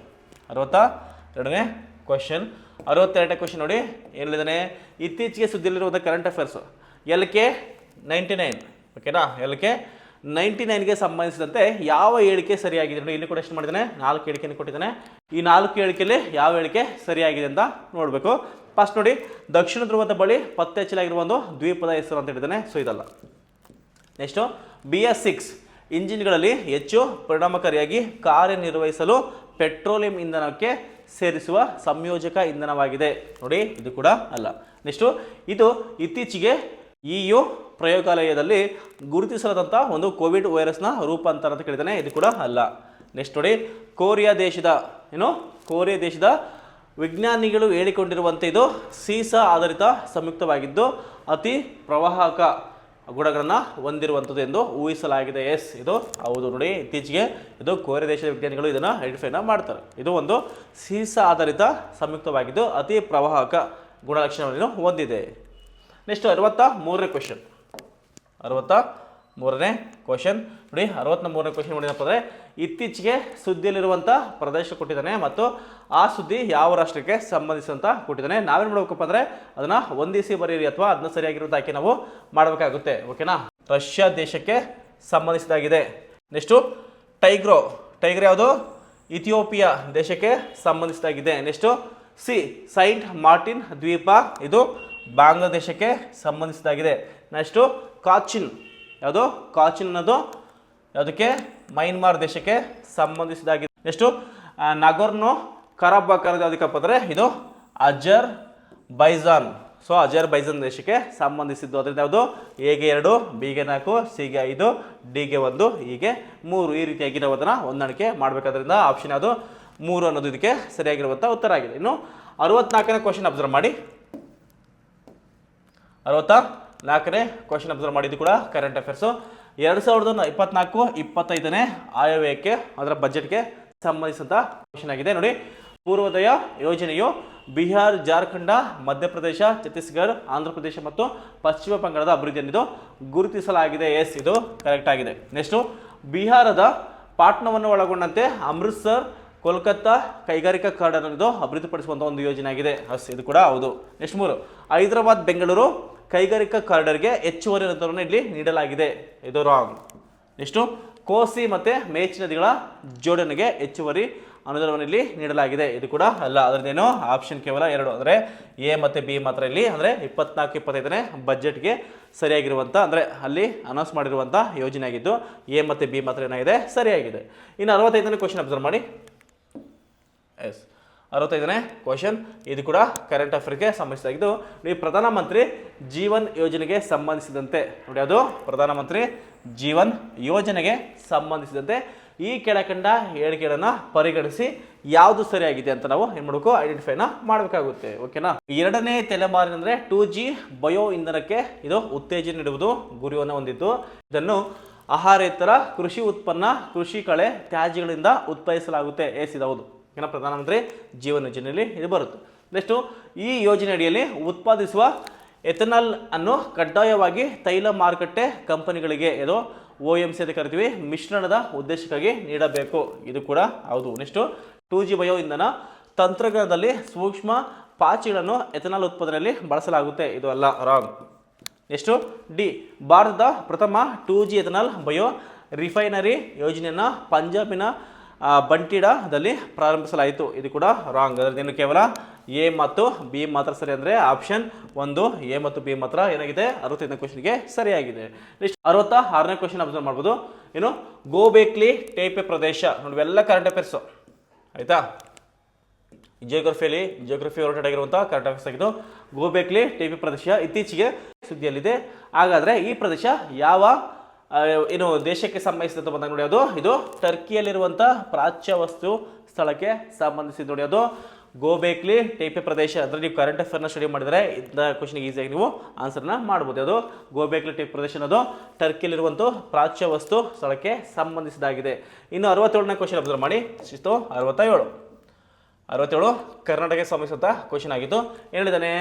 62ನೇ ಕ್ವಶನ್ ನೋಡಿ, ಏನಿದ್ದಾನೆ? ಇತ್ತೀಚೆಗೆ ಸುದ್ದಿಯಲ್ಲಿರುವಂಥ ಕರೆಂಟ್ ಅಫೇರ್ಸು LK99. ಓಕೆನಾ. LK99ಗೆ ಸಂಬಂಧಿಸಿದಂತೆ ಯಾವ ಹೇಳಿಕೆ ಸರಿಯಾಗಿದೆ ನೋಡಿ. ಇಲ್ಲಿ ಕೂಡ ಎಷ್ಟು ಮಾಡಿದ್ದಾನೆ? 4 ಹೇಳಿಕೆಯನ್ನು ಕೊಟ್ಟಿದ್ದಾನೆ. ಈ 4 ಹೇಳಿಕೆಯಲ್ಲಿ ಯಾವ ಹೇಳಿಕೆ ಸರಿಯಾಗಿದೆ ಅಂತ ನೋಡಬೇಕು. ಫಸ್ಟ್ ನೋಡಿ, ದಕ್ಷಿಣ ಧ್ರುವದ ಬಳಿ ಪತ್ತೆ ಹಚ್ಚಲಾಗಿರುವ ಒಂದು ದ್ವೀಪದ ಹೆಸರು ಅಂತ ಹೇಳಿದ್ದಾನೆ. ಸೊ ಇದಲ್ಲ. ನೆಕ್ಸ್ಟು, BS6 ಇಂಜಿನ್ಗಳಲ್ಲಿ ಹೆಚ್ಚು ಪರಿಣಾಮಕಾರಿಯಾಗಿ ಕಾರ್ಯನಿರ್ವಹಿಸಲು ಪೆಟ್ರೋಲಿಯಂ ಇಂಧನಕ್ಕೆ ಸೇರಿಸುವ ಸಂಯೋಜಕ ಇಂಧನವಾಗಿದೆ. ನೋಡಿ, ಇದು ಕೂಡ ಅಲ್ಲ. ನೆಕ್ಸ್ಟು, ಇದು ಇತ್ತೀಚೆಗೆ EU ಪ್ರಯೋಗಾಲಯದಲ್ಲಿ ಗುರುತಿಸಲಾದಂಥ ಒಂದು ಕೋವಿಡ್ ವೈರಸ್ನ ರೂಪಾಂತರ ಅಂತ ಕೇಳಿದ್ದಾನೆ. ಇದು ಕೂಡ ಅಲ್ಲ. ನೆಕ್ಸ್ಟ್ ನೋಡಿ, ಕೊರಿಯಾ ದೇಶದ ವಿಜ್ಞಾನಿಗಳು ಹೇಳಿಕೊಂಡಿರುವಂತೆ ಇದು ಸೀಸಾ ಆಧಾರಿತ ಸಂಯುಕ್ತವಾಗಿದ್ದು ಅತಿ ಪ್ರವಾಹಕ ಗುಣಗಳನ್ನು ಹೊಂದಿರುವಂಥದ್ದು ಎಂದು ಊಹಿಸಲಾಗಿದೆ. ಎಸ್, ಇದು ಹೌದು. ನೋಡಿ, ಇತ್ತೀಚೆಗೆ ಇದು ಕೊರಿಯಾ ದೇಶದ ವಿಜ್ಞಾನಿಗಳು ಇದನ್ನು ಐಡೆಂಟಿಫೈನ ಮಾಡ್ತಾರೆ. ಇದು ಒಂದು ಸೀಸಾ ಆಧಾರಿತ ಸಂಯುಕ್ತವಾಗಿದ್ದು ಅತಿ ಪ್ರವಾಹಕ ಗುಣಲಕ್ಷಣವನ್ನು ಹೊಂದಿದೆ. ನೆಕ್ಸ್ಟ್ 63ನೇ ಕ್ವಶನ್. 63ನೇ ಕ್ವಶನ್ ನೋಡಿ. 63ನೇ ಕ್ವಶನ್ ನೋಡಿದಪ್ಪ ಅಂದರೆ ಇತ್ತೀಚೆಗೆ ಸುದ್ದಿಯಲ್ಲಿರುವಂಥ ಪ್ರದೇಶ ಕೊಟ್ಟಿದ್ದಾನೆ ಮತ್ತು ಆ ಸುದ್ದಿ ಯಾವ ರಾಷ್ಟ್ರಕ್ಕೆ ಸಂಬಂಧಿಸಿದಂತ ಕೊಟ್ಟಿದ್ದಾನೆ. ನಾವೇನು ಮಾಡಬೇಕಪ್ಪ ಅಂದರೆ ಅದನ್ನು ಹೊಂದಿಸಿ ಬರೀರಿ ಅಥವಾ ಅದನ್ನ ಸರಿಯಾಗಿರುವಂಥ ಆಯ್ಕೆ ನಾವು ಮಾಡಬೇಕಾಗುತ್ತೆ. ಓಕೆನಾ. ರಷ್ಯಾ ದೇಶಕ್ಕೆ ಸಂಬಂಧಿಸಿದಾಗಿದೆ. ನೆಕ್ಸ್ಟು, ಟೈಗ್ರೋ ಯಾವುದು? ಇಥಿಯೋಪಿಯಾ ದೇಶಕ್ಕೆ ಸಂಬಂಧಿಸಿದಾಗಿದೆ. ನೆಕ್ಸ್ಟು, ಸೈಂಟ್ ಮಾರ್ಟಿನ್ ದ್ವೀಪ ಇದು ಬಾಂಗ್ಲಾದೇಶಕ್ಕೆ ಸಂಬಂಧಿಸಿದಾಗಿದೆ. ನೆಕ್ಸ್ಟು, ಕಾಚಿನ್ ಅನ್ನೋದು ಯಾವುದಕ್ಕೆ? ಮೈನ್ಮಾರ್ ದೇಶಕ್ಕೆ ಸಂಬಂಧಿಸಿದಾಗಿದೆ. ನೆಕ್ಸ್ಟು, ನಗೋರ್ನೋ ಕರಾಬಾಖ್ ಯಾವುದಕ್ಕಪ್ಪ ಅಂದರೆ ಇದು ಅಜರ್ಬೈಜಾನ್. ಸೊ ಅಜರ್ಬೈಜಾನ್ ದೇಶಕ್ಕೆ ಸಂಬಂಧಿಸಿದ್ದು. ಅದರಿಂದ ಯಾವುದು? ಎಗೆ 2, ಬಿಗೆ 4, ಸಿಗೆ 5, ಡಿಗೆ 1, ಹೀಗೆ 3 ಈ ರೀತಿಯಾಗಿ ನಾವು ಅದನ್ನು ಹೊಂದಾಣಿಕೆ ಮಾಡಬೇಕಾದ್ರಿಂದ ಆಪ್ಷನ್ ಯಾವುದು? 3 ಅನ್ನೋದು ಇದಕ್ಕೆ ಸರಿಯಾಗಿರುವಂಥ ಉತ್ತರ ಆಗಿದೆ. ಇನ್ನು 64ನೇ ಕ್ವಶನ್ ಅಬ್ಸರ್ವ್ ಮಾಡಿ. 64ನೇ ಕ್ವಶನ್ ಅಬ್ಸರ್ವ್ ಮಾಡಿದ್ದು ಕೂಡ ಕರೆಂಟ್ ಅಫೇರ್ಸು. 2024-25ನೇ ಆಯವ್ಯಯಕ್ಕೆ ಅದರ ಬಜೆಟ್ಗೆ ಸಂಬಂಧಿಸಿದಂಥ ಕ್ವಶನ್ ಆಗಿದೆ. ನೋಡಿ, ಪೂರ್ವೋದಯ ಯೋಜನೆಯು ಬಿಹಾರ್, ಜಾರ್ಖಂಡ, ಮಧ್ಯಪ್ರದೇಶ, ಛತ್ತೀಸ್ಗಢ, ಆಂಧ್ರ ಪ್ರದೇಶ ಮತ್ತು ಪಶ್ಚಿಮ ಬಂಗಾಳದ ಅಭಿವೃದ್ಧಿಯನ್ನು ಗುರುತಿಸಲಾಗಿದೆ. ಎಸ್, ಇದು ಕರೆಕ್ಟ್ ಆಗಿದೆ. ನೆಕ್ಸ್ಟು, ಬಿಹಾರದ ಪಾಟ್ನಾವನ್ನು ಒಳಗೊಂಡಂತೆ ಅಮೃತ್ಸರ್, ಕೋಲ್ಕತ್ತಾ ಕೈಗಾರಿಕಾ ಕಾರಿಡಾರ್ ಅನ್ನೋದು ಅಭಿವೃದ್ಧಿಪಡಿಸುವಂಥ ಒಂದು ಯೋಜನೆ ಆಗಿದೆ. ಇದು ಕೂಡ ಹೌದು. ನೆಕ್ಸ್ಟ್ 3, ಹೈದರಾಬಾದ್ ಬೆಂಗಳೂರು ಕೈಗಾರಿಕಾ ಕಾರಿಡಾರ್ಗೆ ಹೆಚ್ಚುವರಿ ಅನುದಾನವನ್ನು ಇಲ್ಲಿ ನೀಡಲಾಗಿದೆ. ಇದು ರಾಂಗ್. ನೆಕ್ಸ್ಟು, ಕೋಸಿ ಮತ್ತು ಮೇಚ್ ನದಿಗಳ ಜೋಡಣೆಗೆ ಹೆಚ್ಚುವರಿ ಅನುದಾನವನ್ನು ಇಲ್ಲಿ ನೀಡಲಾಗಿದೆ. ಇದು ಕೂಡ ಅಲ್ಲ. ಅದರದ್ದೇನು? ಆಪ್ಷನ್ ಕೇವಲ 2 ಅಂದರೆ ಎ ಮತ್ತು ಬಿ ಮಾತ್ರ ಇಲ್ಲಿ ಅಂದರೆ 24-25ನೇ ಬಜೆಟ್ಗೆ ಸರಿಯಾಗಿರುವಂಥ ಅಂದರೆ ಅಲ್ಲಿ ಅನೌನ್ಸ್ ಮಾಡಿರುವಂಥ ಯೋಜನೆ ಆಗಿದ್ದು ಎ ಮತ್ತು ಬಿ ಮಾತ್ರ ಏನಾಗಿದೆ? ಸರಿಯಾಗಿದೆ. ಇನ್ನು 65ನೇ ಕ್ವಶನ್ ಅಬ್ಸರ್ವ್ ಮಾಡಿ. ಎಸ್, 65ನೇ ಕ್ವಶನ್ ಇದು ಕೂಡ ಕರೆಂಟ್ ಅಫೇರ್ಗೆ ಸಂಬಂಧಿಸಿದಾಗಿದ್ದು ಈ ಪ್ರಧಾನಮಂತ್ರಿ ಜೀವನ್ ಯೋಜನೆಗೆ ಸಂಬಂಧಿಸಿದಂತೆ ನೋಡಿ, ಅದು ಪ್ರಧಾನಮಂತ್ರಿ ಜೀವನ್ ಯೋಜನೆಗೆ ಸಂಬಂಧಿಸಿದಂತೆ ಈ ಕೆಳಕಂಡ ಹೇಳಿಕೆಗಳನ್ನು ಪರಿಗಣಿಸಿ ಯಾವುದು ಸರಿಯಾಗಿದೆ ಅಂತ ನಾವು ಏನು ಮಾಡಬೇಕು? ಐಡೆಂಟಿಫೈನ ಮಾಡಬೇಕಾಗುತ್ತೆ. ಓಕೆನಾ. 2ನೇ ತಲೆಮಾರಿನ ಅಂದರೆ 2G ಬಯೋ ಇಂಧನಕ್ಕೆ ಇದು ಉತ್ತೇಜನ ನೀಡುವುದು ಗುರಿಯನ್ನು ಹೊಂದಿದ್ದು ಇದನ್ನು ಆಹಾರೇತರ ಕೃಷಿ ಉತ್ಪನ್ನ, ಕೃಷಿ ಕಳೆ ತ್ಯಾಜ್ಯಗಳಿಂದ ಉತ್ಪಾದಿಸಲಾಗುತ್ತೆ. ಹೌದು. ಪ್ರಧಾನಮಂತ್ರಿ ಜೀವನ ಯೋಜನೆಯಲ್ಲಿ ಇದು ಬರುತ್ತೆ. ನೆಕ್ಸ್ಟು, ಈ ಯೋಜನೆ ಅಡಿಯಲ್ಲಿ ಉತ್ಪಾದಿಸುವ ಎಥನಾಲ್ ಅನ್ನು ಕಡ್ಡಾಯವಾಗಿ ತೈಲ ಮಾರುಕಟ್ಟೆ ಕಂಪನಿಗಳಿಗೆ OMC ಅಂತ ಕರಿತೀವಿ ಮಿಶ್ರಣದ ಉದ್ದೇಶಕ್ಕಾಗಿ ನೀಡಬೇಕು. ಇದು ಕೂಡ ಹೌದು. ನೆಕ್ಸ್ಟು, 2G ಬಯೋ ಇಂಧನ ತಂತ್ರಜ್ಞಾನದಲ್ಲಿ ಸೂಕ್ಷ್ಮ ಪಾಚಿಗಳನ್ನು ಎಥನಾಲ್ ಉತ್ಪಾದನೆಯಲ್ಲಿ ಬಳಸಲಾಗುತ್ತೆ, ಇದು ಅಲ್ಲ, ರಾಂಗ್. ನೆಕ್ಸ್ಟು ಡಿ, ಭಾರತದ ಪ್ರಥಮ 2G ಎಥನಾಲ್ ಬಯೋ ರಿಫೈನರಿ ಯೋಜನೆಯನ್ನು ಪಂಜಾಬಿನ ಬಂಟಿಡಾದಲ್ಲಿ ಪ್ರಾರಂಭಿಸಲಾಯಿತು, ಇದು ಕೂಡ ರಾಂಗ್. ಅದರದ್ದೇನು ಕೇವಲ ಎ ಮತ್ತು ಬಿ ಮಾತ್ರ ಸರಿ, ಅಂದರೆ ಆಪ್ಷನ್ 1 ಎ ಮತ್ತು ಬಿ ಮಾತ್ರ ಏನಾಗಿದೆ 65ನೇ ಕ್ವಶನ್ಗೆ ಸರಿಯಾಗಿದೆ. ನೆಕ್ಸ್ಟ್ 66ನೇ ಕ್ವಶನ್ ಅಬ್ಸರ್ವ್ ಮಾಡ್ಬೋದು. ಏನು, ಗೋಬೇಕ್ಲಿ ಟೇಪೆ ಪ್ರದೇಶ ನೋಡಿ, ಇವೆಲ್ಲ ಕರೆಂಟ್ ಅಫೇರ್ಸು ಆಯಿತಾ. ಜಿಯೋಗ್ರಫಿ ಓರಿಯೆಂಟೆಡ್ ಆಗಿರುವಂಥ ಕರೆಂಟ್ ಅಫೇರ್ಸ್ ಆಗಿದ್ದು, ಗೋಬೇಕ್ಲಿ ಟೇಪೆ ಪ್ರದೇಶ ಇತ್ತೀಚೆಗೆ ಸುದ್ದಿಯಲ್ಲಿದೆ. ಹಾಗಾದರೆ ಈ ಪ್ರದೇಶ ಯಾವ ಏನು ದೇಶಕ್ಕೆ ಸಂಬಂಧಿಸಿದ ಬಂದಾಗ ನೋಡಿ, ಇದು ಟರ್ಕಿಯಲ್ಲಿರುವಂಥ ಪ್ರಾಚ್ಯ ವಸ್ತು ಸ್ಥಳಕ್ಕೆ ಸಂಬಂಧಿಸಿದ ನೋಡಿ, ಅದು ಗೋಬೇಕ್ಲಿ ಟೇಪೆ ಪ್ರದೇಶ. ಅಂದರೆ ನೀವು ಕರೆಂಟ್ ಅಫೇರ್ನ ಸ್ಟಡಿ ಮಾಡಿದರೆ ಇಂಥ ಕ್ವಶನ್ಗೆ ಈಸಿಯಾಗಿ ನೀವು ಆನ್ಸರ್ನ ಮಾಡ್ಬೋದು. ಅದು ಗೋಬೇಕ್ಲಿ ಟೇಪೆ ಪ್ರದೇಶ ಅನ್ನೋದು ಟರ್ಕಿಯಲ್ಲಿರುವಂಥ ಪ್ರಾಚ್ಯ ವಸ್ತು ಸ್ಥಳಕ್ಕೆ ಸಂಬಂಧಿಸಿದಾಗಿದೆ. ಇನ್ನು 67ನೇ ಕ್ವಶನ್ ಅಬ್ಸರ್ವ್ ಮಾಡಿ. 67 ಕರ್ನಾಟಕಕ್ಕೆ ಸಂಬಂಧಿಸಿದಂಥ ಕ್ವಶನ್ ಆಗಿತ್ತು. ಏನು ಹೇಳಿದ್ದಾನೆ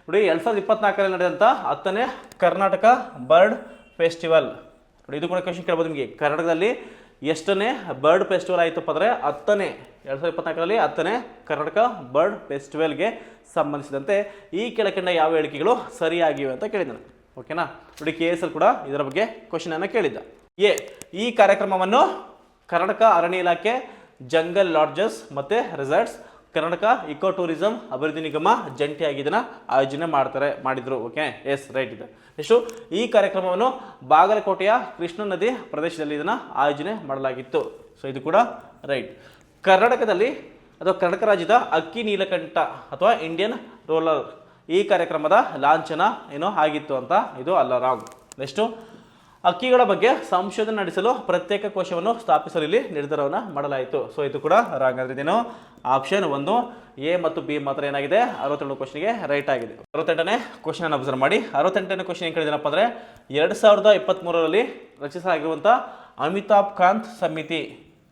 ನೋಡಿ, 2024ರಲ್ಲಿ ನಡೆದಂಥ 10ನೇ ಕರ್ನಾಟಕ ಬರ್ಡ್ ಫೆಸ್ಟಿವಲ್ ನೋಡಿ, ಇದು ಕೂಡ ಕ್ವಶನ್ ಕೇಳ್ಬೋದು ನಿಮಗೆ. ಕರ್ನಾಟಕದಲ್ಲಿ ಎಷ್ಟನೇ ಬರ್ಡ್ ಫೆಸ್ಟಿವಲ್ ಆಯಿತಪ್ಪ ಅಂದರೆ 2024ರಲ್ಲಿ 10ನೇ ಕರ್ನಾಟಕ ಬರ್ಡ್ ಫೆಸ್ಟಿವಲ್ಗೆ ಸಂಬಂಧಿಸಿದಂತೆ ಈ ಕೆಳಕಂಡ ಯಾವ ಹೇಳಿಕೆಗಳು ಸರಿಯಾಗಿವೆ ಅಂತ ಕೇಳಿದ್ದಾನೆ. ಓಕೆನಾ ನೋಡಿ, KS ಕೂಡ ಇದರ ಬಗ್ಗೆ ಕ್ವಶನ್ ಅನ್ನು ಕೇಳಿದ್ದ. ಎ, ಈ ಕಾರ್ಯಕ್ರಮವನ್ನು ಕರ್ನಾಟಕ ಅರಣ್ಯ ಇಲಾಖೆ, ಜಂಗಲ್ ಲಾಡ್ಜಸ್ ಮತ್ತು ರೆಸಾರ್ಟ್ಸ್, ಕರ್ನಾಟಕ ಇಕೋ ಟೂರಿಸಂ ಅಭಿವೃದ್ಧಿ ನಿಗಮ ಜಂಟಿಯಾಗಿ ಇದನ್ನು ಆಯೋಜನೆ ಮಾಡಿದ್ರು. ಓಕೆ, ಎಸ್ ರೈಟ್ ಇದೆ. ನೆಕ್ಸ್ಟು, ಈ ಕಾರ್ಯಕ್ರಮವನ್ನು ಬಾಗಲಕೋಟೆಯ ಕೃಷ್ಣಾ ನದಿ ಪ್ರದೇಶದಲ್ಲಿ ಇದನ್ನು ಆಯೋಜನೆ ಮಾಡಲಾಗಿತ್ತು, ಸೊ ಇದು ಕೂಡ ರೈಟ್. ಕರ್ನಾಟಕದಲ್ಲಿ ಅಥವಾ ಕರ್ನಾಟಕ ರಾಜ್ಯದ ಅಕ್ಕಿ ನೀಲಕಂಠ ಅಥವಾ ಇಂಡಿಯನ್ ರೋಲರ್ ಈ ಕಾರ್ಯಕ್ರಮದ ಲಾಂಛನ ಏನೋ ಆಗಿತ್ತು ಅಂತ, ಇದು ಅಲ್ಲ, ರಾಂಗ್. ನೆಕ್ಸ್ಟು, ಅಕ್ಕಿಗಳ ಬಗ್ಗೆ ಸಂಶೋಧನೆ ನಡೆಸಲು ಪ್ರತ್ಯೇಕ ಕೋಶವನ್ನು ಸ್ಥಾಪಿಸಲು ಇಲ್ಲಿ ನಿರ್ಧಾರವನ್ನು ಮಾಡಲಾಯಿತು, ಸೊ ಇದು ಕೂಡ ರಾಂಗ್. ಅಂದರೆ ಇದೇನು ಆಪ್ಷನ್ 1 ಎ ಮತ್ತು ಬಿ ಮಾತ್ರ ಏನಾಗಿದೆ 67 ಕ್ವಶನ್ಗೆ ರೈಟ್ ಆಗಿದೆ. 68ನೇ ಕ್ವಶನ್ ಅನ್ನು ಅಬ್ಸರ್ವ್ ಮಾಡಿ. 68ನೇ ಕ್ವಶನ್ ಏನು ಕೇಳಿದನಪ್ಪ ಅಂದರೆ 2023ರಲ್ಲಿ ರಚಿಸಲಾಗಿರುವಂಥ ಅಮಿತಾಬ್ ಕಾಂತ್ ಸಮಿತಿ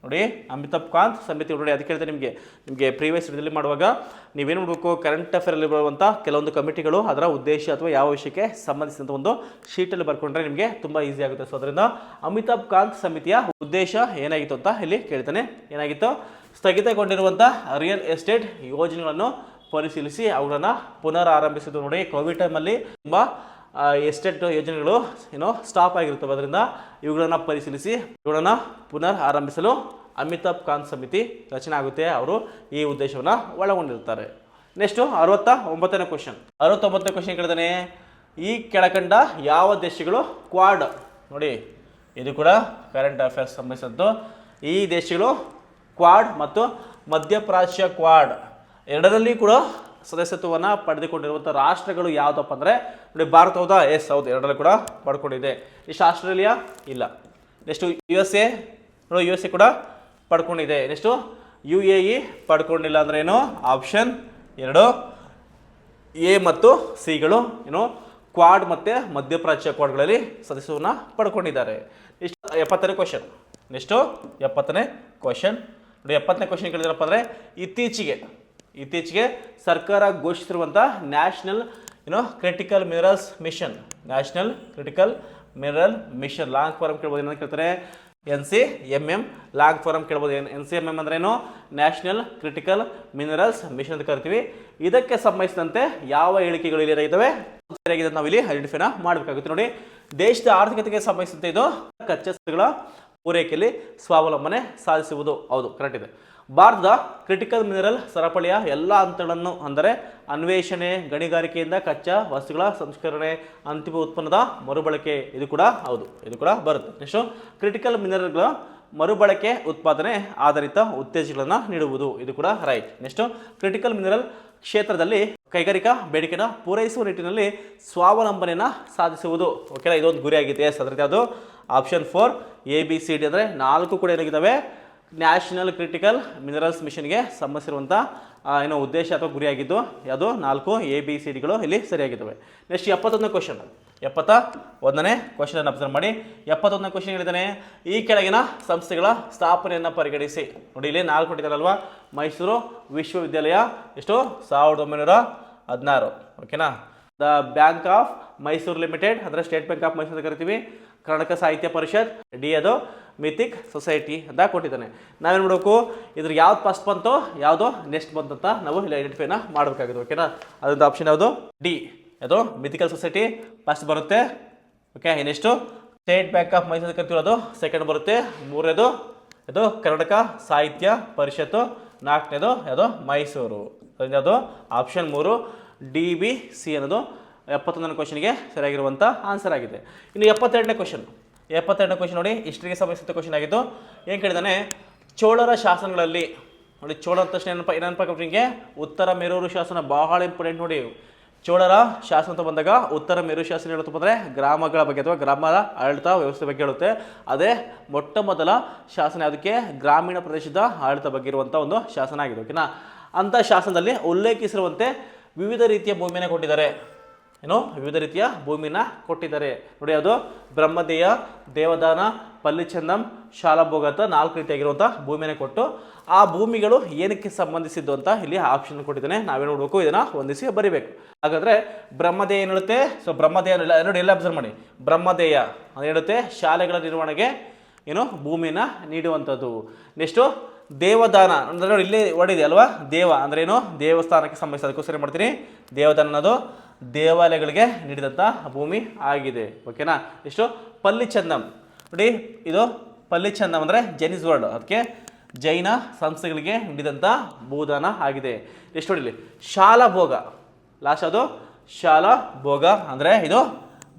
ನೋಡಿ, ಅಮಿತಾಬ್ ಕಾಂತ್ ಸಮಿತಿ ನೋಡಿ, ಅದಕ್ಕೆ ಹೇಳ್ತೇನೆ ನಿಮಗೆ ಪ್ರೀವಿಯಸ್ ಇಡದಲ್ಲಿ ಮಾಡುವಾಗ ನೀವೇನು ಮಾಡಬೇಕು, ಕರೆಂಟ್ ಅಫೇರಲ್ಲಿ ಬರುವಂಥ ಕೆಲವೊಂದು ಕಮಿಟಿಗಳು ಅದರ ಉದ್ದೇಶ ಅಥವಾ ಯಾವ ವಿಷಯಕ್ಕೆ ಸಂಬಂಧಿಸಿದಂಥ ಒಂದು ಶೀಟಲ್ಲಿ ಬರ್ಕೊಂಡ್ರೆ ನಿಮಗೆ ತುಂಬ ಈಸಿ ಆಗುತ್ತೆ. ಸೊ ಅದರಿಂದ ಅಮಿತಾಬ್ ಕಾಂತ್ ಸಮಿತಿಯ ಉದ್ದೇಶ ಏನಾಗಿತ್ತು ಅಂತ ಇಲ್ಲಿ ಕೇಳ್ತಾನೆ. ಏನಾಗಿತ್ತು, ಸ್ಥಗಿತಗೊಂಡಿರುವಂಥ ರಿಯಲ್ ಎಸ್ಟೇಟ್ ಯೋಜನೆಗಳನ್ನು ಪರಿಶೀಲಿಸಿ ಅವುಗಳನ್ನು ಪುನರ್ ಆರಂಭಿಸಿದ್ದು ನೋಡಿ. ಕೋವಿಡ್ ಟೈಮಲ್ಲಿ ತುಂಬ ಎಸ್ಟೇಟ್ ಯೋಜನೆಗಳು ಸ್ಟಾಪ್ ಆಗಿರುತ್ತವೆ, ಅದರಿಂದ ಇವುಗಳನ್ನು ಪರಿಶೀಲಿಸಿ ಇವುಗಳನ್ನು ಪುನರ್ ಆರಂಭಿಸಲು ಅಮಿತಾಬ್ ಕಾಂತ್ ಸಮಿತಿ ರಚನೆ ಆಗುತ್ತೆ, ಅವರು ಈ ಉದ್ದೇಶವನ್ನು ಒಳಗೊಂಡಿರ್ತಾರೆ. ನೆಕ್ಸ್ಟು 69ನೇ ಕ್ವಶನ್. 69ನೇ ಕ್ವಶನ್ ಕೇಳಿದಾನೆ, ಈ ಕೆಳಕಂಡ ಯಾವ ದೇಶಗಳು ಕ್ವಾಡ್ ನೋಡಿ, ಇದು ಕೂಡ ಕರೆಂಟ್ ಅಫೇರ್ಸ್ ಸಂಬಂಧಿಸಿದ್ದು. ಈ ದೇಶಗಳು ಕ್ವಾಡ್ ಮತ್ತು ಮಧ್ಯಪ್ರಾಚ್ಯ ಕ್ವಾಡ್ ಎರಡರಲ್ಲಿ ಕೂಡ ಸದಸ್ಯತ್ವವನ್ನು ಪಡೆದುಕೊಂಡಿರುವಂಥ ರಾಷ್ಟ್ರಗಳು ಯಾವುದಪ್ಪ ಅಂದರೆ ನೋಡಿ, ಭಾರತ ಹೌದಾ, ಎಸ್ ಹೌದು, ಎರಡರಲ್ಲಿ ಕೂಡ ಪಡ್ಕೊಂಡಿದೆ. ಇಷ್ಟು ಆಸ್ಟ್ರೇಲಿಯಾ ಇಲ್ಲ. ನೆಕ್ಸ್ಟು USA ನೋಡಿ, USA ಕೂಡ ಪಡ್ಕೊಂಡಿದೆ. ನೆಕ್ಸ್ಟು UAE ಪಡ್ಕೊಂಡಿಲ್ಲ ಅಂದರೆ ಏನು, ಆಪ್ಷನ್ 2 ಎ ಮತ್ತು ಸಿಗಳು ಕ್ವಾಡ್ ಮತ್ತು ಮಧ್ಯಪ್ರಾಚ್ಯ ಕ್ವಾಡ್ಗಳಲ್ಲಿ ಸದಸ್ಯವನ್ನು ಪಡ್ಕೊಂಡಿದ್ದಾರೆ. ಇಷ್ಟು 70ನೇ ಕ್ವಶನ್. ನೆಕ್ಸ್ಟು 70ನೇ ಕ್ವಶನ್ ನೋಡಿ, 70ನೇ ಕ್ವಶನ್ ಕೇಳಿದ್ರಪ್ಪ ಅಂದರೆ ಇತ್ತೀಚೆಗೆ ಸರ್ಕಾರ ಘೋಷಿಸಿರುವಂಥ national critical minerals mission, national critical mineral mission long form ಕೇಳ್ಬೋದು. ಏನಂತ ಕೇಳ್ತಾರೆ, NCMM ಲಾಂಗ್ ಫಾರಮ್ ಕೇಳ್ಬೋದು. NCMM ಅಂದ್ರೇನು, ನ್ಯಾಷನಲ್ ಕ್ರಿಟಿಕಲ್ ಮಿನರಲ್ಸ್ ಮಿಷನ್ ಅಂತ ಕರಿತೀವಿ. ಇದಕ್ಕೆ ಸಂಬಂಧಿಸಿದಂತೆ ಯಾವ ಹೇಳಿಕೆಗಳು ಇಲ್ಲಿ ಇದ್ದಾವೆ ಸರಿಯಾಗಿದೆ ನಾವು ಇಲ್ಲಿ ಐಡೆಂಟಿಫೈನ ಮಾಡಬೇಕಾಗುತ್ತೆ. ನೋಡಿ, ದೇಶದ ಆರ್ಥಿಕತೆಗೆ ಸಂಬಂಧಿಸಿದಂತೆ ಇದು ಕಚ್ಚಾ ವಸ್ತುಗಳ ಪೂರೈಕೆಯಲ್ಲಿ ಸ್ವಾವಲಂಬನೆ ಸಾಧಿಸುವುದು, ಹೌದು ಕರೆಕ್ಟ್ ಇದೆ. ಭಾರತದ ಕ್ರಿಟಿಕಲ್ ಮಿನರಲ್ ಸರಪಳಿಯ ಎಲ್ಲ ಹಂತಗಳನ್ನು ಅಂದರೆ ಅನ್ವೇಷಣೆ, ಗಣಿಗಾರಿಕೆಯಿಂದ ಕಚ್ಚಾ ವಸ್ತುಗಳ ಸಂಸ್ಕರಣೆ, ಅಂತಿಮ ಉತ್ಪನ್ನದ ಮರುಬಳಕೆ, ಇದು ಕೂಡ ಹೌದು, ಇದು ಕೂಡ ಬರುತ್ತೆ. ನೆಕ್ಸ್ಟು, ಕ್ರಿಟಿಕಲ್ ಮಿನರಲ್ಗಳ ಮರುಬಳಕೆ ಉತ್ಪಾದನೆ ಆಧಾರಿತ ಉತ್ತೇಜನಗಳನ್ನು ನೀಡುವುದು, ಇದು ಕೂಡ ರೈಟ್. ನೆಕ್ಸ್ಟು, ಕ್ರಿಟಿಕಲ್ ಮಿನರಲ್ ಕ್ಷೇತ್ರದಲ್ಲಿ ಕೈಗಾರಿಕಾ ಬೇಡಿಕೆಯನ್ನು ಪೂರೈಸುವ ನಿಟ್ಟಿನಲ್ಲಿ ಸ್ವಾವಲಂಬನೆಯನ್ನು ಸಾಧಿಸುವುದು, ಓಕೆನಾ, ಇದೊಂದು ಗುರಿಯಾಗಿದೆ. ಎಸ್ ಅದರಲ್ಲಿ ಅದು ಆಪ್ಷನ್ 4 ABCD ಅಂದರೆ 4 ಕೂಡ ಏನಾಗಿದ್ದಾವೆ ನ್ಯಾಷನಲ್ ಕ್ರಿಟಿಕಲ್ ಮಿನರಲ್ಸ್ ಮಿಷನ್ಗೆ ಸಂಬಂಧಿಸಿರುವಂಥ ಉದ್ದೇಶ ಅಥವಾ ಗುರಿಯಾಗಿದ್ದು, ಯಾವುದು 4 ABCDಗಳು ಇಲ್ಲಿ ಸರಿಯಾಗಿದ್ದಾವೆ. ನೆಕ್ಸ್ಟ್ 71ನೇ ಕ್ವಶನ್. 71ನೇ ಕ್ವಶನ್ ಅನ್ನು ಅಬ್ಸರ್ವ್ ಮಾಡಿ. 71ನೇ ಕ್ವಶನ್ ಹೇಳಿದ್ದಾನೆ, ಈ ಕೆಳಗಿನ ಸಂಸ್ಥೆಗಳ ಸ್ಥಾಪನೆಯನ್ನು ಪರಿಗಣಿಸಿ ನೋಡಿ, ಇಲ್ಲಿ 4 ಕೊಟ್ಟಿದ್ದಾರಲ್ವಾ. ಮೈಸೂರು ವಿಶ್ವವಿದ್ಯಾಲಯ ಎಷ್ಟು 1916, ಓಕೆನಾ. The bank of Mysuru limited ಅಂದರೆ ಸ್ಟೇಟ್ ಬ್ಯಾಂಕ್ ಆಫ್ ಮೈಸೂರು ಅಂತ ಕರಿತೀವಿ. ಕರ್ನಾಟಕ ಸಾಹಿತ್ಯ ಪರಿಷತ್, ಡಿ ಅದು ಮಿಥಿಕ್ ಸೊಸೈಟಿ ಅಂತ ಕೊಟ್ಟಿದ್ದಾನೆ. ನಾವೇನು ಮಾಡಬೇಕು, ಇದ್ರ ಯಾವ್ದು ಫಸ್ಟ್ ಬಂತು ಯಾವುದು ನೆಕ್ಸ್ಟ್ ಬಂತು ಅಂತ ನಾವು ಇಲ್ಲಿ ಐಡೆಂಟಿಫೈನ ಮಾಡಬೇಕಾಗುತ್ತೆ. ಓಕೆನಾ, ಅದೊಂದು ಆಪ್ಷನ್ ಯಾವುದು ಡಿ, ಅದು ಮಿಥಿಕಲ್ ಸೊಸೈಟಿ ಫಸ್ಟ್ ಬರುತ್ತೆ. Okay, next state bank of Mysuru ಕರಿತೀವಿ, ಸೆಕೆಂಡ್ ಬರುತ್ತೆ. ಮೂರನೇದು ಇದು ಕರ್ನಾಟಕ ಸಾಹಿತ್ಯ ಪರಿಷತ್ತು, ನಾಲ್ಕನೇದು ಯಾವುದು ಮೈಸೂರು. ಅದು ಆಪ್ಷನ್ 3 ಡಿ ಬಿ ಸಿ ಅನ್ನೋದು 71ನೇ ಕ್ವಶನ್ಗೆ ಸರಿಯಾಗಿರುವಂಥ ಆನ್ಸರ್ ಆಗಿದೆ. ಇನ್ನು 72ನೇ ಕ್ವಶನ್ ನೋಡಿ, ಹಿಸ್ಟ್ರಿಗೆ ಸಂಬಂಧಿಸಿದ ಕ್ವಶನ್ ಆಗಿದ್ದು. ಏನು ಕೇಳಿದಾನೆ, ಚೋಳರ ಶಾಸನಗಳಲ್ಲಿ ನೋಡಿ, ಚೋಳರ ತಕ್ಷಣ ಏನಪ್ಪ ನಿಮಗೆ ಉತ್ತರ ಮೇರೂರು ಶಾಸನ ಬಹಳ ಇಂಪಾರ್ಟೆಂಟ್ ನೋಡಿ. ಚೋಳರ ಶಾಸನ ಅಂತ ಬಂದಾಗ ಉತ್ತರ ಮೇರು ಶಾಸನ ಹೇಳುತ್ತೆ ಅಂದರೆ ಗ್ರಾಮಗಳ ಬಗ್ಗೆ ಅಥವಾ ಗ್ರಾಮದ ಆಡಳಿತ ವ್ಯವಸ್ಥೆ ಬಗ್ಗೆ ಹೇಳುತ್ತೆ. ಅದೇ ಮೊಟ್ಟ ಮೊದಲ ಶಾಸನ ಅದಕ್ಕೆ ಗ್ರಾಮೀಣ ಪ್ರದೇಶದ ಆಡಳಿತ ಬಗ್ಗೆ ಇರುವಂಥ ಒಂದು ಶಾಸನ ಆಗಿದೆ. ಓಕೆನಾ, ಅಂಥ ಶಾಸನದಲ್ಲಿ ಉಲ್ಲೇಖಿಸಿರುವಂತೆ ವಿವಿಧ ರೀತಿಯ ಭೂಮಿಯನ್ನು ಕೊಟ್ಟಿದ್ದಾರೆ. ವಿವಿಧ ರೀತಿಯ ಭೂಮಿನ ಕೊಟ್ಟಿದ್ದಾರೆ ನೋಡಿ. ಅದು ಬ್ರಹ್ಮದೇಯ, ದೇವದಾನ, ಪಲ್ಲಿಚಂದಂ, ಶಾಲಭೋಗ ಅಂತ 4 ರೀತಿಯಾಗಿರುವಂಥ ಭೂಮಿಯನ್ನು ಕೊಟ್ಟು ಆ ಭೂಮಿಗಳು ಏನಕ್ಕೆ ಸಂಬಂಧಿಸಿದ್ದು ಅಂತ ಇಲ್ಲಿ ಆಪ್ಷನ್ ಕೊಟ್ಟಿದ್ದಾನೆ. ನಾವೇನು ನೋಡಬೇಕು, ಇದನ್ನು ಹೊಂದಿಸಿ ಬರಿಬೇಕು. ಹಾಗಾದರೆ ಬ್ರಹ್ಮದೇಯ ಏನು ಹೇಳುತ್ತೆ, ಸೊ ಬ್ರಹ್ಮದೇಯ ನೋಡಿ ಎಲ್ಲ ಅಬ್ಸರ್ವ್ ಮಾಡಿ. ಬ್ರಹ್ಮದೇಯ ಅದು ಹೇಳುತ್ತೆ ಶಾಲೆಗಳ ನಿರ್ವಹಣೆಗೆ ಭೂಮಿನ ನೀಡುವಂಥದ್ದು. ನೆಕ್ಸ್ಟು ದೇವದಾನ ಅಂದರೆ ನೋಡಿ ಇಲ್ಲಿ ಹೊಡಿದೆ ಅಲ್ವಾ, ದೇವ ಅಂದ್ರೆ ಏನು, ದೇವಸ್ಥಾನಕ್ಕೆ ಸಂಬಂಧಿಸೋದಕ್ಕೋಸ್ಕರ ಏನು ಮಾಡ್ತೀನಿ, ದೇವದಾನ ಅನ್ನೋದು ದೇವಾಲಯಗಳಿಗೆ ನೀಡಿದಂಥ ಭೂಮಿ ಆಗಿದೆ. ಓಕೆನಾ. ಎಷ್ಟು ಪಲ್ಲಿಚಂದಂ ನೋಡಿ, ಇದು ಪಲ್ಲಿಚಂದಂ ಅಂದರೆ ಜೈನಿಸ್ ವರ್ಡ್, ಅದಕ್ಕೆ ಜೈನ ಸಂಸ್ಥೆಗಳಿಗೆ ನೀಡಿದಂಥ ಭೂದಾನ ಆಗಿದೆ. ಎಷ್ಟು ನೋಡಿ, ಶಾಲಭೋಗ ಲಾಸ್ಟ್, ಅದು ಶಾಲಭೋಗ ಅಂದರೆ ಇದು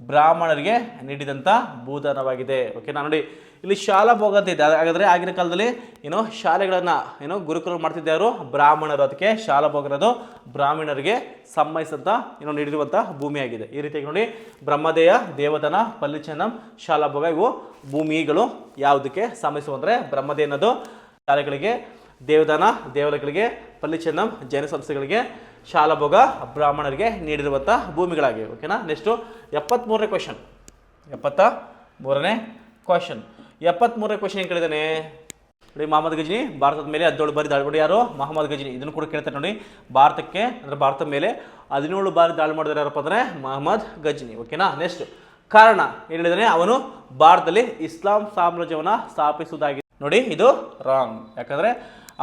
ಬ್ರಾಹ್ಮಣರಿಗೆ ನೀಡಿದಂಥ ಭೂದಾನವಾಗಿದೆ. ಓಕೆನಾ. ನೋಡಿ ಇಲ್ಲಿ ಶಾಲಭೋಗ ಅಂತ ಇದೆ. ಹಾಗಾದರೆ ಆಗಿನ ಕಾಲದಲ್ಲಿ ಶಾಲೆಗಳನ್ನು ಗುರುಕುಲ ಮಾಡ್ತಿದ್ದರು ಬ್ರಾಹ್ಮಣರು, ಅದಕ್ಕೆ ಶಾಲಭೋಗ ಅನ್ನೋದು ಬ್ರಾಹ್ಮಣರಿಗೆ ಸಂಬಂಧಿಸಿದಂಥ ನೀಡಿರುವಂಥ ಭೂಮಿಯಾಗಿದೆ. ಈ ರೀತಿಯಾಗಿ ನೋಡಿ, ಬ್ರಹ್ಮದೇಯ, ದೇವದಾನ, ಪಲ್ಲಿಚಂದಂ, ಶಾಲಭೋಗ ಇವು ಭೂಮಿಗಳು ಯಾವುದಕ್ಕೆ ಸಂಬಂಧಿಸುವಂದರೆ ಬ್ರಹ್ಮದೇಯ ಅನ್ನೋದು ಶಾಲೆಗಳಿಗೆ, ದೇವದಾನ ದೇವಾಲಯಗಳಿಗೆ, ಪಲ್ಲಿಚಂದಂ ಜೈನ ಸಂಸ್ಥೆಗಳಿಗೆ, ಶಾಲಭೋಗ ಬ್ರಾಹ್ಮಣರಿಗೆ ನೀಡಿರುವಂಥ ಭೂಮಿಗಳಾಗಿವೆ. ಓಕೆನಾ. ನೆಕ್ಸ್ಟು 73ನೇ ಕ್ವಶನ್. 73ನೇ ಕ್ವಶನ್ ಏನು ಕೇಳಿದಾನೆ ನೋಡಿ, ಮಹಮ್ಮದ್ ಗಜ್ನಿ ಭಾರತದ ಮೇಲೆ 17 ಬಾರಿ ದಾಳಿ ಮಾಡಿ. ಯಾರು? ಮಹಮ್ಮದ್ ಗಜ್ನಿ. ಇದನ್ನು ಕೂಡ ಕೇಳ್ತಾರೆ ನೋಡಿ. ಭಾರತಕ್ಕೆ ಅಂದರೆ ಭಾರತದ ಮೇಲೆ 17 ಬಾರಿ ದಾಳಿ ಮಾಡಿದ್ರೆ ಯಾರಪ್ಪ ಅಂದರೆ ಮಹಮ್ಮದ್ ಗಜ್ನಿ. ಓಕೆನಾ. ನೆಕ್ಸ್ಟ್ ಕಾರಣ ಏನು ಹೇಳಿದಾನೆ, ಅವನು ಭಾರತದಲ್ಲಿ ಇಸ್ಲಾಂ ಸಾಮ್ರಾಜ್ಯವನ್ನು ಸ್ಥಾಪಿಸುವುದಾಗಿದೆ. ನೋಡಿ ಇದು ರಾಂಗ್. ಯಾಕಂದರೆ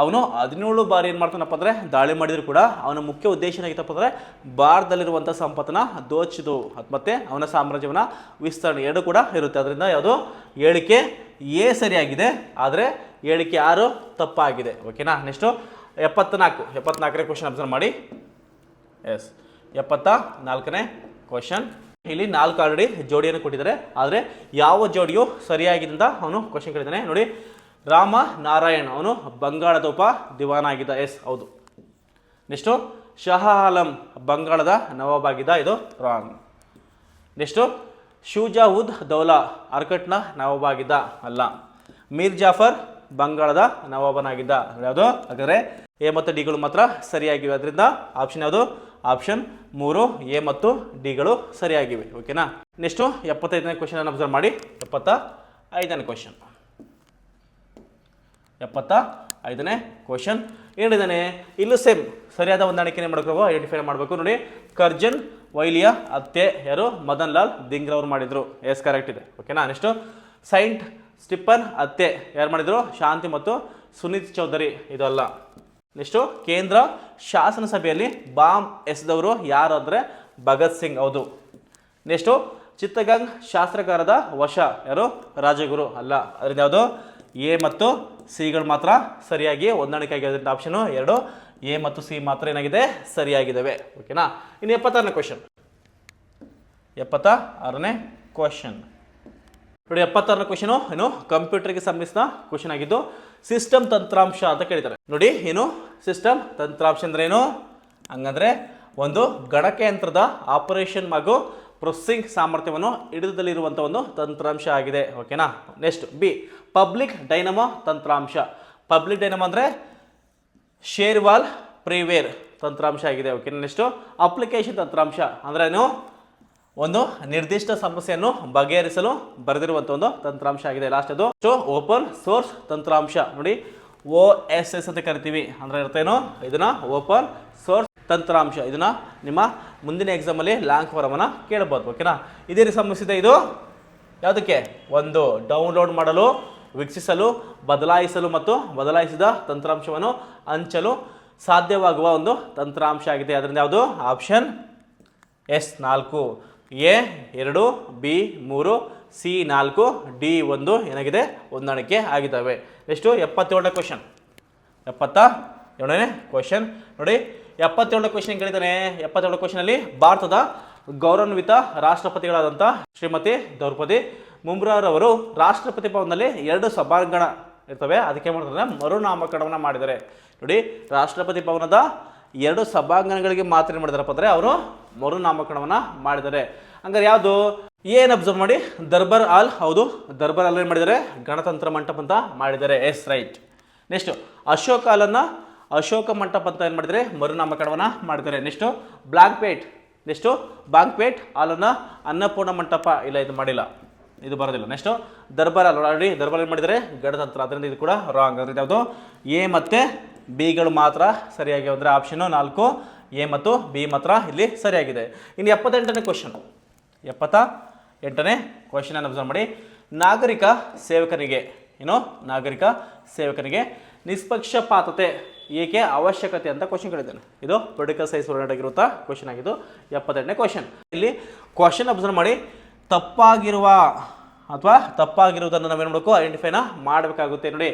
ಅವನು 17 ಬಾರಿ ಏನು ಮಾಡ್ತಾನಪ್ಪ ಅಂದರೆ ದಾಳಿ ಮಾಡಿದ್ರು ಕೂಡ ಅವನ ಮುಖ್ಯ ಉದ್ದೇಶ ಏನಾಗಿತ್ತಪ್ಪ ಅಂದರೆ ಭಾರತದಲ್ಲಿರುವಂಥ ಸಂಪತ್ತನ್ನು ದೋಚಿದು ಮತ್ತು ಅವನ ಸಾಮ್ರಾಜ್ಯವನ್ನು ವಿಸ್ತರಣೆ ಎರಡು ಕೂಡ ಇರುತ್ತೆ. ಅದರಿಂದ ಯಾವುದು ಹೇಳಿಕೆ ಎ ಸರಿಯಾಗಿದೆ, ಆದರೆ ಹೇಳಿಕೆ 6 ತಪ್ಪಾಗಿದೆ. ಓಕೆನಾ. ನೆಕ್ಸ್ಟು 74ನೇ ಕ್ವಶನ್ ಅಬ್ಸರ್ವ್ ಮಾಡಿ. ಎಸ್ 74ನೇ ಕ್ವಶನ್. ಇಲ್ಲಿ 4 ಆಲ್ರೆಡಿ ಜೋಡಿಯನ್ನು ಕೊಟ್ಟಿದ್ದಾರೆ, ಆದರೆ ಯಾವ ಜೋಡಿಯು ಸರಿಯಾಗಿದೆ ಅಂತ ಅವನು ಕ್ವಶನ್ ಕೇಳಿದ್ದಾನೆ ನೋಡಿ. ರಾಮ ನಾರಾಯಣ್ ಅವನು ಬಂಗಾಳದ ಉಪ ದಿವಾನ ಆಗಿದ್ದ. ಎಸ್ ಹೌದು. ನೆಕ್ಸ್ಟು ಶಹಾ ಆಲಂ ಬಂಗಾಳದ ನವಾಬ್ ಆಗಿದ್ದ. ಇದು ರಾಂಗ್. ನೆಕ್ಸ್ಟು ಶೂಜಾ ಉದ್ ದೌಲಾ ಅರ್ಕಟ್ನ ನವಾಬ್ ಆಗಿದ್ದ. ಅಲ್ಲ. ಮೀರ್ ಜಾಫರ್ ಬಂಗಾಳದ ನವಾಬನಾಗಿದ್ದ. ಯಾವುದು? ಹಾಗಾದರೆ ಎ ಮತ್ತು ಡಿಗಳು ಮಾತ್ರ ಸರಿಯಾಗಿವೆ. ಅದರಿಂದ ಆಪ್ಷನ್ ಯಾವುದು? ಆಪ್ಷನ್ 3 ಎ ಮತ್ತು ಡಿಗಳು ಸರಿಯಾಗಿವೆ. ಓಕೆನಾ. ನೆಕ್ಸ್ಟು 75ನೇ ಕ್ವಶನ್ ಅನ್ನು ಅಬ್ಸರ್ವ್ ಮಾಡಿ. 75ನೇ ಕ್ವಶನ್. 75ನೇ ಕ್ವಶನ್ ಏನಿದ್ದಾನೆ, ಇಲ್ಲೂ ಸೇಮ್ ಸರಿಯಾದ ಹೊಂದಾಣಿಕೆನೇ ಮಾಡಬೇಕು, ಐಡೆಂಟಿಫೈ ಮಾಡಬೇಕು ನೋಡಿ. ಕರ್ಜನ್ ವೈಲಿಯ ಅತ್ತೆ ಯಾರು? ಮದನ್ ಲಾಲ್ ದಿಂಗ್ರವ್ರು ಮಾಡಿದ್ರು. ಎಸ್ ಕರೆಕ್ಟ್ ಇದೆ. ಓಕೆನಾ. ನೆಕ್ಸ್ಟು ಸೈಂಟ್ ಸ್ಟಿಫನ್ ಅತ್ತೆ ಯಾರು ಮಾಡಿದ್ರು? ಶಾಂತಿ ಮತ್ತು ಸುನೀತ್ ಚೌಧರಿ. ಇದು ಅಲ್ಲ. ನೆಕ್ಸ್ಟು ಕೇಂದ್ರ ಶಾಸನ ಸಭೆಯಲ್ಲಿ ಬಾಂಬ್ ಎಸೆದವರು ಯಾರು ಅಂದರೆ ಭಗತ್ ಸಿಂಗ್. ಹೌದು. ನೆಕ್ಸ್ಟು ಚಿತ್ತಗಾಂಗ್ ಶಾಸ್ತ್ರಗಾರದ ವಶ ಯಾರು? ರಾಜಗುರು. ಅಲ್ಲ. ಅದರಿಂದ ಯಾವುದು? ಎ ಮತ್ತು ಸಿಗಳು ಮಾತ್ರ ಸರಿಯಾಗಿ ಹೊಂದಾಣಿಕೆ ಆಗಿರೋದ್ರಿಂದ ಆಪ್ಷನು 2 ಎ ಮತ್ತು ಸಿ ಮಾತ್ರ ಏನಾಗಿದೆ? ಸರಿಯಾಗಿದ್ದಾವೆ. ಓಕೆನಾ. ಇನ್ನು 76ನೇ ಕ್ವಶನ್. 76ನೇ ಕ್ವಶನ್ ನೋಡಿ. 76ನೇ ಕ್ವಶನು ಏನು ಕಂಪ್ಯೂಟರ್ಗೆ ಸಂಬಂಧಿಸಿದ ಕ್ವಶನ್ ಆಗಿದ್ದು ಸಿಸ್ಟಮ್ ತಂತ್ರಾಂಶ ಅಂತ ಕೇಳಿದ್ದಾರೆ ನೋಡಿ. ಏನು ಸಿಸ್ಟಮ್ ತಂತ್ರಾಂಶ ಅಂದ್ರೆ ಏನು? ಹಂಗಂದ್ರೆ ಒಂದು ಗಣಕಯಂತ್ರದ ಆಪರೇಷನ್ ಹಾಗೂ ಪ್ರೊಸೆಸಿಂಗ್ ಸಾಮರ್ಥ್ಯವನ್ನು ಹಿಡಿತದಲ್ಲಿರುವಂಥ ಒಂದು ತಂತ್ರಾಂಶ ಆಗಿದೆ. ಓಕೆನಾ. ನೆಕ್ಸ್ಟ್ ಬಿ ಪಬ್ಲಿಕ್ ಡೈನಮೋ ತಂತ್ರಾಂಶ. ಪಬ್ಲಿಕ್ ಡೈನಮೋ ಅಂದರೆ ಶೇರ್ವಾಲ್ ಪ್ರಿವೇರ್ ತಂತ್ರಾಂಶ ಆಗಿದೆ. ಓಕೆ. ನೆಕ್ಸ್ಟು ಅಪ್ಲಿಕೇಶನ್ ತಂತ್ರಾಂಶ ಅಂದ್ರೆ ಏನು? ಒಂದು ನಿರ್ದಿಷ್ಟ ಸಮಸ್ಯೆಯನ್ನು ಬಗೆಹರಿಸಲು ಬರೆದಿರುವಂಥ ಒಂದು ತಂತ್ರಾಂಶ ಆಗಿದೆ. ಲಾಸ್ಟ್ ಅದು ಓಪನ್ ಸೋರ್ಸ್ ತಂತ್ರಾಂಶ ನೋಡಿ. OSS ಅಂತ ಕರಿತೀವಿ. ಅಂದ್ರೆ ಅರ್ಥ ಏನು? ಇದನ್ನ ಓಪನ್ ಸೋರ್ಸ್ ತಂತ್ರಾಂಶ. ಇದನ್ನು ನಿಮ್ಮ ಮುಂದಿನ ಎಕ್ಸಾಮಲ್ಲಿ ಲಾಂಗ್ ಫಾರಮನ್ನು ಕೇಳ್ಬೋದು. ಓಕೆನಾ, ಇದೇ ಸಂಬಂಧಿಸಿದೆ. ಇದು ಯಾವುದಕ್ಕೆ? ಒಂದು ಡೌನ್ಲೋಡ್ ಮಾಡಲು, ವೀಕ್ಷಿಸಲು, ಬದಲಾಯಿಸಲು ಮತ್ತು ಬದಲಾಯಿಸಿದ ತಂತ್ರಾಂಶವನ್ನು ಹಂಚಲು ಸಾಧ್ಯವಾಗುವ ಒಂದು ತಂತ್ರಾಂಶ ಆಗಿದೆ. ಅದರಿಂದ ಯಾವುದು? Option S 4, A 2, B 3, C 4, D 1 ಏನಾಗಿದೆ? ಹೊಂದಾಣಿಕೆ ಆಗಿದ್ದಾವೆ. ಎಷ್ಟು? 77ನೇ ಕ್ವಶನ್. 77ನೇ ಕ್ವಶನ್ ನೋಡಿ. 77ನೇ ಕ್ವಶನ್ ಕೇಳಿದ್ದಾನೆ. 77ನೇ ಕ್ವಶನಲ್ಲಿ ಭಾರತದ ಗೌರವಾನ್ವಿತ ರಾಷ್ಟ್ರಪತಿಗಳಾದಂಥ ಶ್ರೀಮತಿ ದ್ರೌಪದಿ ಮುರ್ಮುರವರು ರಾಷ್ಟ್ರಪತಿ ಭವನದಲ್ಲಿ 2 ಸಭಾಂಗಣ ಇರ್ತವೆ, ಅದಕ್ಕೆ ಮಾಡ್ತಾರೆ ಮರುನಾಮಕರಣವನ್ನು ಮಾಡಿದ್ದಾರೆ. ನೋಡಿ, ರಾಷ್ಟ್ರಪತಿ ಭವನದ 2 ಸಭಾಂಗಣಗಳಿಗೆ ಮಾತ್ರ ಏನು ಮಾಡಿದಾರಪ್ಪ ಅಂದರೆ ಅವರು ಮರುನಾಮಕರಣವನ್ನು ಮಾಡಿದ್ದಾರೆ. ಹಂಗಾರೆ ಯಾವುದು? ಏನು ಅಬ್ಸರ್ವ್ ಮಾಡಿ, ದರ್ಬಾರ್ ಹಾಲ್. ಹೌದು, ದರ್ಬಾರ್ ಹಾಲ್ ಏನು ಮಾಡಿದ್ದಾರೆ? ಗಣತಂತ್ರ ಮಂಟಪ ಅಂತ ಮಾಡಿದ್ದಾರೆ. S, right. ನೆಕ್ಸ್ಟು ಅಶೋಕ ಹಾಲನ್ನು ಅಶೋಕ ಮಂಟಪ ಅಂತ ಏನು ಮಾಡಿದರೆ? ಮರುನಾಮಕರಣವನ್ನು ಮಾಡಿದ್ದಾರೆ. ನೆಕ್ಸ್ಟು ಬ್ಲಾಂಕ್ಪೇಟ್. ನೆಕ್ಸ್ಟು ಬಾಂಕ್ಪೇಟ್ ಹಾಲನ್ನು ಅನ್ನಪೂರ್ಣ ಮಂಟಪ. ಇಲ್ಲ, ಇದು ಮಾಡಿಲ್ಲ, ಇದು ಬರೋದಿಲ್ಲ. ನೆಕ್ಸ್ಟು ದರ್ಬಾರ್ ಹಾಲ್. ಆಲ್ರೆಡಿ ದರ್ಬಾರ್ ಏನು ಮಾಡಿದರೆ? ಗಣತಂತ್ರ. ಅದರಿಂದ ಇದು ಕೂಡ ರಾಂಗ್. ಅದರಿಂದ ಯಾವುದು? ಎ ಮತ್ತು ಬಿಗಳು ಮಾತ್ರ ಸರಿಯಾಗಿ ಅಂದರೆ ಆಪ್ಷನ್ 4, ಎ ಮತ್ತು ಬಿ ಮಾತ್ರ ಇಲ್ಲಿ ಸರಿಯಾಗಿದೆ. ಇನ್ನು 78ನೇ ಕ್ವಶನ್. 78ನೇ ಕ್ವಶನ್ ಅನ್ನು ಅಬ್ಸರ್ವ್ ಮಾಡಿ. ನಾಗರಿಕ ಸೇವಕನಿಗೆ ನಾಗರಿಕ ಸೇವಕನಿಗೆ ನಿಷ್ಪಕ್ಷಪಾತತೆ ಏಕೆ ಅವಶ್ಯಕತೆ ಅಂತ ಕ್ವಶನ್ ಕೇಳಿದ್ದಾನೆ. ಇದು ಪೊಲಿಟಿಕಲ್ ಸೈನ್ಸ್ ಓರಿಯೆಂಟೆಡ್ ಆಗಿರುವಂಥ ಕ್ವಶನ್ ಆಗಿದ್ದು 78ನೇ ಕ್ವಶನ್. ಇಲ್ಲಿ ಕ್ವಶನ್ ಅಬ್ಸರ್ವ್ ಮಾಡಿ. ತಪ್ಪಾಗಿರುವ ಅಥವಾ ತಪ್ಪಾಗಿರುವುದನ್ನು ನಾವೇನು ಮಾಡಬೇಕು? ಐಡೆಂಟಿಫೈನ ಮಾಡಬೇಕಾಗುತ್ತೆ. ನೋಡಿ,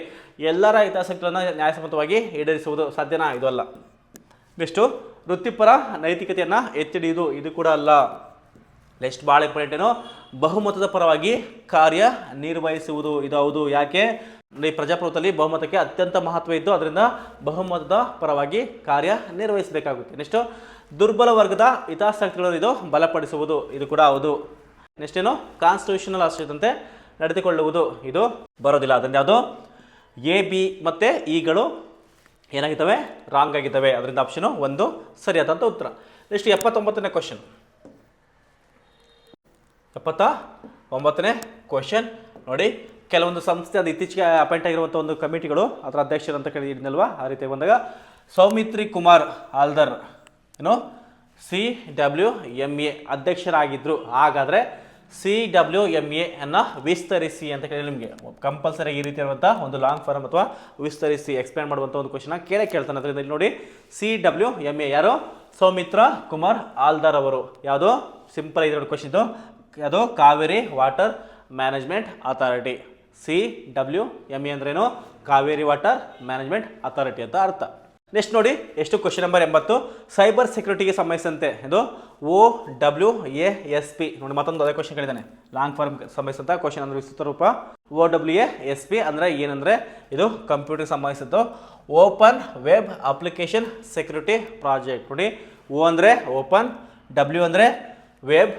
ಎಲ್ಲರ ಹಿತಾಸಕ್ತಿಗಳನ್ನು ನ್ಯಾಯಸಮ್ಮತವಾಗಿ ಈಡೇರಿಸುವುದು ಸಾಧ್ಯನಾ? ಇದು ಅಲ್ಲ. ನೆಕ್ಸ್ಟು ವೃತ್ತಿಪರ ನೈತಿಕತೆಯನ್ನು ಎತ್ತಿ ಹಿಡಿಯುವುದು. ಇದು ಕೂಡ ಅಲ್ಲ. ನೆಕ್ಸ್ಟ್ ಭಾಳ ಇಂಪಾರ್ಟೆಂಟ್ ಏನು? ಬಹುಮತದ ಪರವಾಗಿ ಕಾರ್ಯ ನಿರ್ವಹಿಸುವುದು. ಇದು ಹೌದು. ಯಾಕೆ? ಈ ಪ್ರಜಾಪ್ರಭುತ್ವದಲ್ಲಿ ಬಹುಮತಕ್ಕೆ ಅತ್ಯಂತ ಮಹತ್ವ ಇದ್ದು ಅದರಿಂದ ಬಹುಮತದ ಪರವಾಗಿ ಕಾರ್ಯ ನಿರ್ವಹಿಸಬೇಕಾಗುತ್ತೆ. ನೆಕ್ಸ್ಟು ದುರ್ಬಲ ವರ್ಗದ ಹಿತಾಸಕ್ತಿಗಳನ್ನು ಇದು ಬಲಪಡಿಸುವುದು. ಇದು ಕೂಡ ಹೌದು. ನೆಕ್ಸ್ಟ್ ಏನು? ಕಾನ್ಸ್ಟಿಟ್ಯೂಷನಲ್ ಆಶ್ರಯದಂತೆ ನಡೆದುಕೊಳ್ಳುವುದು. ಇದು ಬರೋದಿಲ್ಲ. ಅದರಿಂದ ಯಾವುದು? ಎ, ಬಿ ಮತ್ತು ಇಗಳು ಏನಾಗಿದ್ದಾವೆ? ರಾಂಗ್ ಆಗಿದ್ದಾವೆ. ಅದರಿಂದ ಆಪ್ಷನು 1 ಸರಿಯಾದಂಥ ಉತ್ತರ. ನೆಕ್ಸ್ಟ್ 79ನೇ ಕ್ವಶನ್. 79ನೇ ಕ್ವಶನ್ ನೋಡಿ. ಕೆಲವೊಂದು ಸಂಸ್ಥೆ ಅದು ಇತ್ತೀಚೆಗೆ ಅಪಾಯಿಂಟ್ ಆಗಿರುವಂಥ ಒಂದು ಕಮಿಟಿಗಳು ಅದರ ಅಧ್ಯಕ್ಷರು ಅಂತ ಕೇಳಿದ್ನಲ್ವಾ? ಆ ರೀತಿ ಬಂದಾಗ ಸೌಮಿತ್ರಿ ಕುಮಾರ್ ಆಲ್ದರ್ CWMA ಅಧ್ಯಕ್ಷರಾಗಿದ್ದರು. ಹಾಗಾದರೆ CWMA ಅನ್ನು ವಿಸ್ತರಿಸಿ ಅಂತ ಕೇಳಿ ನಿಮಗೆ ಕಂಪಲ್ಸರಿ ಈ ರೀತಿ ಇರುವಂಥ ಒಂದು ಲಾಂಗ್ ಫಾರ್ಮ್ ಅಥವಾ ವಿಸ್ತರಿಸಿ ಎಕ್ಸ್ಪ್ಲೇನ್ ಮಾಡುವಂಥ ಒಂದು ಕ್ವಶನ್ ಕೇಳ್ತಾನೆ. ಅದರಿಂದ ಇಲ್ಲಿ ನೋಡಿ, CWMA ಯಾರು? ಸೌಮಿತ್ರ ಕುಮಾರ್ ಆಲ್ದರ್ ಅವರು. ಯಾವುದು? ಸಿಂಪಲ್ ಇದೆ ಕ್ವಶನ್ ಇದು. ಅದು Kaveri water management authority. CWMA ಅಂದ್ರೇನು? ಕಾವೇರಿ ವಾಟರ್ ಮ್ಯಾನೇಜ್ಮೆಂಟ್ ಅಥಾರಿಟಿ ಅಂತ ಅರ್ಥ. ನೆಕ್ಸ್ಟ್ ನೋಡಿ, ಎಷ್ಟು? Question number 80. ಸೈಬರ್ ಸೆಕ್ಯೂರಿಟಿಗೆ ಸಂಬಂಧಿಸಿದಂತೆ ಇದು OWASP. ನೋಡಿ, ಮತ್ತೊಂದು ಅದೇ ಕ್ವಶನ್ ಕೇಳಿದ್ದಾನೆ. ಲಾಂಗ್ ಫಾರ್ಮ್ ಸಂಬಂಧಿಸಿದಂಥ ಕ್ವಶನ್ ಅಂದರೆ ವಿಸ್ತೃತ ರೂಪ OWASP ಅಂದರೆ ಏನಂದರೆ ಇದು ಕಂಪ್ಯೂಟರ್ಗೆ ಸಂಬಂಧಿಸಿದ್ದು open web application security project. ನೋಡಿ, O ಅಂದರೆ ಓಪನ್, W ಅಂದರೆ ವೆಬ್,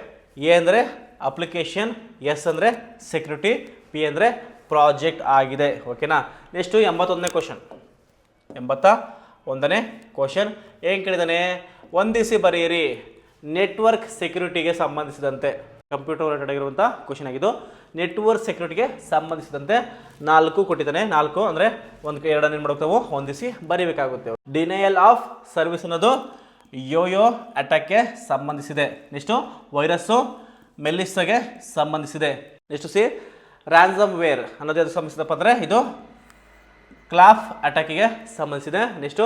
A ಅಂದರೆ ಅಪ್ಲಿಕೇಶನ್, S ಅಂದರೆ ಸೆಕ್ಯೂರಿಟಿ, P ಅಂದರೆ ಪ್ರಾಜೆಕ್ಟ್ ಆಗಿದೆ. ಓಕೆನಾ? ನೆಕ್ಸ್ಟು 81ನೇ ಕ್ವಶನ್. 81ನೇ ಕ್ವಶನ್ ಏನು ಕೇಳಿದಾನೆ? ಹೊಂದಿಸಿ ಬರೆಯಿರಿ. ನೆಟ್ವರ್ಕ್ ಸೆಕ್ಯೂರಿಟಿಗೆ ಸಂಬಂಧಿಸಿದಂತೆ ಕಂಪ್ಯೂಟರ್ ರಿಲೇಟೆಡ್ ಆಗಿರುವಂಥ ಕ್ವಶನ್ ಆಗಿದ್ದು ನೆಟ್ವರ್ಕ್ ಸೆಕ್ಯೂರಿಟಿಗೆ ಸಂಬಂಧಿಸಿದಂತೆ 4 ಕೊಟ್ಟಿದ್ದಾನೆ. 4 ಅಂದರೆ ಒಂದು 2 ಏನು ಮಾಡಬೇಕು? ನಾವು ಹೊಂದಿಸಿ ಬರೀಬೇಕಾಗುತ್ತೆ. ಡಿನಯಲ್ ಆಫ್ ಸರ್ವಿಸ್ ಅನ್ನೋದು ಯೋಯೋ ಅಟ್ಯಾಕ್ಗೆ ಸಂಬಂಧಿಸಿದೆ. ನೆಕ್ಸ್ಟು ವೈರಸ್ಸು ಮೆಲ್ಲಿಸ್ಗೆ ಸಂಬಂಧಿಸಿದೆ. ನೆಕ್ಸ್ಟು ಸಿ ರ್ಯಾನ್ಸಮ್ ವೇರ್ ಅನ್ನೋದು ಅದು ಸಂಬಂಧಿಸಿದಪ್ಪ ಅಂದರೆ ಇದು ಕ್ಲಾಫ್ ಅಟ್ಯಾಕಿಗೆ ಸಂಬಂಧಿಸಿದೆ. ನೆಕ್ಸ್ಟು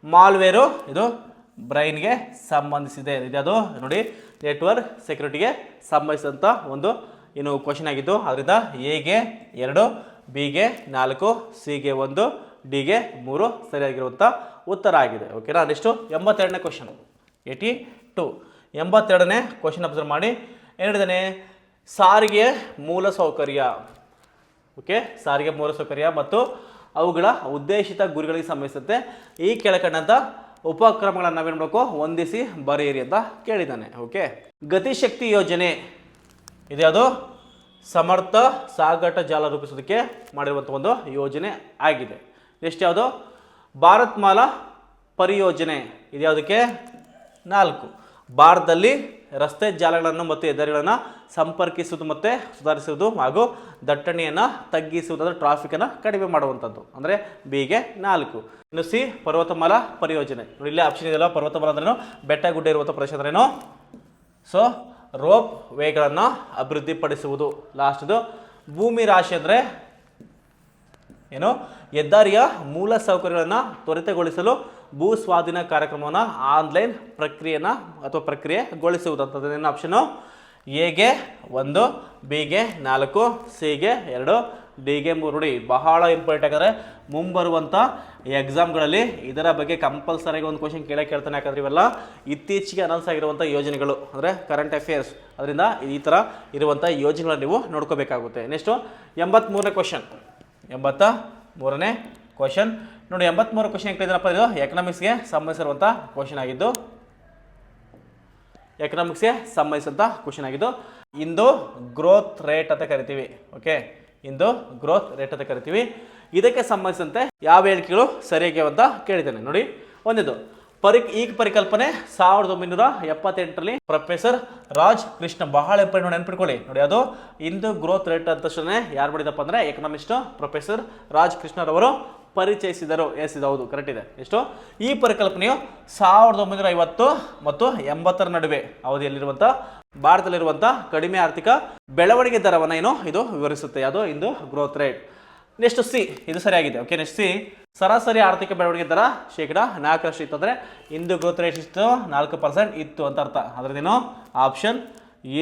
ಮಾಲ್ವೇರು ಇದು ಬ್ರೈನ್ಗೆ ಸಂಬಂಧಿಸಿದೆ. ಇದ್ಯಾವುದು ನೋಡಿ, ನೆಟ್ವರ್ಕ್ ಸೆಕ್ಯೂರಿಟಿಗೆ ಸಂಬಂಧಿಸಿದಂಥ ಒಂದು ಏನು ಕ್ವಶನ್ ಆಗಿದ್ದು. ಅದರಿಂದ ಎಗೆ 2, ಬಿಗೆ 4, ಸಿಗೆ 1, ಡಿಗೆ 3 ಸರಿಯಾಗಿರುವಂಥ ಉತ್ತರ ಆಗಿದೆ. ಓಕೆನಾ? ನೆಕ್ಸ್ಟು 82ನೇ ಕ್ವಶನ್. 82 82ನೇ ಕ್ವಶನ್ ಅಬ್ಸರ್ವ್ ಮಾಡಿ. ಏನಿದ್ದಾನೆ? ಸಾರಿಗೆ ಮೂಲಸೌಕರ್ಯ. ಓಕೆ, ಸಾರಿಗೆ ಮೂಲಸೌಕರ್ಯ ಮತ್ತು ಅವುಗಳ ಉದ್ದೇಶಿತ ಗುರಿಗಳಿಗೆ ಸಂಬಂಧಿಸಿದಂತೆ ಈ ಕೆಳಕಂಡಂಥ ಉಪಕ್ರಮಗಳನ್ನು ನಾವೇನು ಮಾಡಬೇಕು? ಹೊಂದಿಸಿ ಬರೆಯಿರಿ ಅಂತ ಕೇಳಿದ್ದಾನೆ. ಓಕೆ, ಗತಿಶಕ್ತಿ ಯೋಜನೆ ಇದ್ಯಾವುದು? ಸಮರ್ಥ ಸಾಗಾಟ ಜಾಲ ರೂಪಿಸೋದಕ್ಕೆ ಮಾಡಿರುವಂಥ ಒಂದು ಯೋಜನೆ ಆಗಿದೆ. ನೆಕ್ಸ್ಟ್ ಯಾವುದು? ಭಾರತ್ ಮಾಲಾ ಪರಿಯೋಜನೆ. ಇದ್ಯಾವುದಕ್ಕೆ? 4 ಭಾರತದಲ್ಲಿ ರಸ್ತೆ ಜಾಲಗಳನ್ನು ಮತ್ತು ಹೆದ್ದಾರಿಗಳನ್ನು ಸಂಪರ್ಕಿಸುವುದು ಮತ್ತು ಸುಧಾರಿಸುವುದು ಹಾಗೂ ದಟ್ಟಣೆಯನ್ನು ತಗ್ಗಿಸುವುದು ಅಂದರೆ ಟ್ರಾಫಿಕನ್ನು ಕಡಿಮೆ ಮಾಡುವಂಥದ್ದು ಅಂದರೆ ಬಿಗೆ 4. ಇನ್ನು ಸಿ ಪರ್ವತಮಾಲಾ ಪರಿಯೋಜನೆ. ನೋಡಿ ಇಲ್ಲೇ ಆಪ್ಷನ್ ಇದೆಯಲ್ಲ, ಪರ್ವತಮಾಲಾ ಅಂದ್ರೇನು, ಬೆಟ್ಟ ಗುಡ್ಡ ಇರುವಂಥ ಪ್ರದೇಶ ಅಂದ್ರೇನು. ಸೊ ರೋಪ್ ವೇಗಳನ್ನು ಅಭಿವೃದ್ಧಿಪಡಿಸುವುದು. ಲಾಸ್ಟ್ದು ಭೂಮಿ ರಾಶಿ ಅಂದರೆ ಏನು, ಹೆದ್ದಾರಿಯ ಮೂಲ ಸೌಕರ್ಯಗಳನ್ನು ತ್ವರಿತಗೊಳಿಸಲು ಭೂ ಸ್ವಾಧೀನ ಕಾರ್ಯಕ್ರಮವನ್ನು ಆನ್ಲೈನ್ ಪ್ರಕ್ರಿಯೆಗೊಳಿಸುವುದು ಅಂತದೇನು ಆಪ್ಷನು. ಎಗೆ 1, ಬಿಗೆ 4, ಸಿಗೆ 2, ಡಿಗೆ 3. ನೋಡಿ ಬಹಳ ಇಂಪಾರ್ಟೆಂಟ್. ಯಾಕಂದರೆ ಮುಂಬರುವಂಥ ಎಕ್ಸಾಮ್ಗಳಲ್ಲಿ ಇದರ ಬಗ್ಗೆ ಕಂಪಲ್ಸರಿಯಾಗಿ ಒಂದು ಕ್ವಶನ್ ಕೇಳ್ತಾನೆ. ಯಾಕಂದರೆ ಇವೆಲ್ಲ ಇತ್ತೀಚೆಗೆ ಅನೌನ್ಸ್ ಆಗಿರುವಂಥ ಯೋಜನೆಗಳು ಅಂದರೆ ಕರೆಂಟ್ ಅಫೇರ್ಸ್. ಅದರಿಂದ ಈ ಥರ ಇರುವಂಥ ಯೋಜನೆಗಳನ್ನು ನೀವು ನೋಡ್ಕೋಬೇಕಾಗುತ್ತೆ. ನೆಕ್ಸ್ಟು 83ನೇ ಕ್ವಶನ್. 83ನೇ ಕ್ವಶನ್ ನೋಡಿ. 83 ಕ್ವಶನ್ ಕೇಳಿದ್ರಪ್ಪ, ಇದು ಎಕನಾಮಿಕ್ಸ್ಗೆ ಸಂಬಂಧಿಸಿರುವಂಥ ಕ್ವಶನ್ ಆಗಿದ್ದು, ಎಕನಾಮಿಕ್ಸ್ಗೆ ಸಂಬಂಧಿಸಿದಂಥ ಕ್ವಶನ್ ಆಗಿದ್ದು, ಇಂದು ಗ್ರೋತ್ ರೇಟ್ ಅಂತ ಕರಿತೀವಿ. ಓಕೆ, ಇಂದು ಗ್ರೋತ್ ರೇಟ್ ಅಂತ ಕರಿತೀವಿ. ಇದಕ್ಕೆ ಸಂಬಂಧಿಸಿದಂತೆ ಯಾವ ಹೇಳಿಕೆಗಳು ಸರಿಯಾಗಿ ಅಂತ ಕೇಳಿದ್ದೇನೆ. ನೋಡಿ, ಒಂದಿದು ಈ ಪರಿಕಲ್ಪನೆ 1978ರಲ್ಲಿ ಪ್ರೊಫೆಸರ್ ರಾಜ್ ಕೃಷ್ಣ, ಬಹಳ ಇಂಪಾರ್ಟೆಂಟ್ ನೆನ್ಪಿಟ್ಕೊಳ್ಳಿ. ನೋಡಿ, ಅದು ಇಂದು ಗ್ರೋತ್ ರೇಟ್ ಅಂತ ತಕ್ಷಣ ಯಾರು ಮಾಡಿದಪ್ಪ ಅಂದರೆ ಎಕನಾಮಿಸ್ಟ್ ಪ್ರೊಫೆಸರ್ ರಾಜ್ ಕೃಷ್ಣರವರು ಪರಿಚಯಿಸಿದರು. ಎಸ್, ಇದು ಹೌದು, ಕರೆಕ್ಟ್ ಇದೆ. ಎಷ್ಟು, ಈ ಪರಿಕಲ್ಪನೆಯು 1950 ಮತ್ತು 80ರ ನಡುವೆ ಅವಧಿಯಲ್ಲಿರುವಂಥ ಭಾರತದಲ್ಲಿರುವಂಥ ಕಡಿಮೆ ಆರ್ಥಿಕ ಬೆಳವಣಿಗೆ ದರವನ್ನು ಏನು ಇದು ವಿವರಿಸುತ್ತೆ. ಅದು ಇಂದು ಗ್ರೋತ್ ರೇಟ್. ನೆಕ್ಸ್ಟ್ ಸಿ, ಇದು ಸರಿಯಾಗಿದೆ. ಓಕೆ, ನೆಕ್ಸ್ಟ್ ಸಿ, ಸರಾಸರಿ ಆರ್ಥಿಕ ಬೆಳವಣಿಗೆ ದರ 4% ಇತ್ತು. ಅಂದರೆ ಇಂದು ಗ್ರೋತ್ ರೇಟ್ ಇತ್ತು 4% ಇತ್ತು ಅಂತ ಅರ್ಥ. ಅದರದೇನು ಆಪ್ಷನ್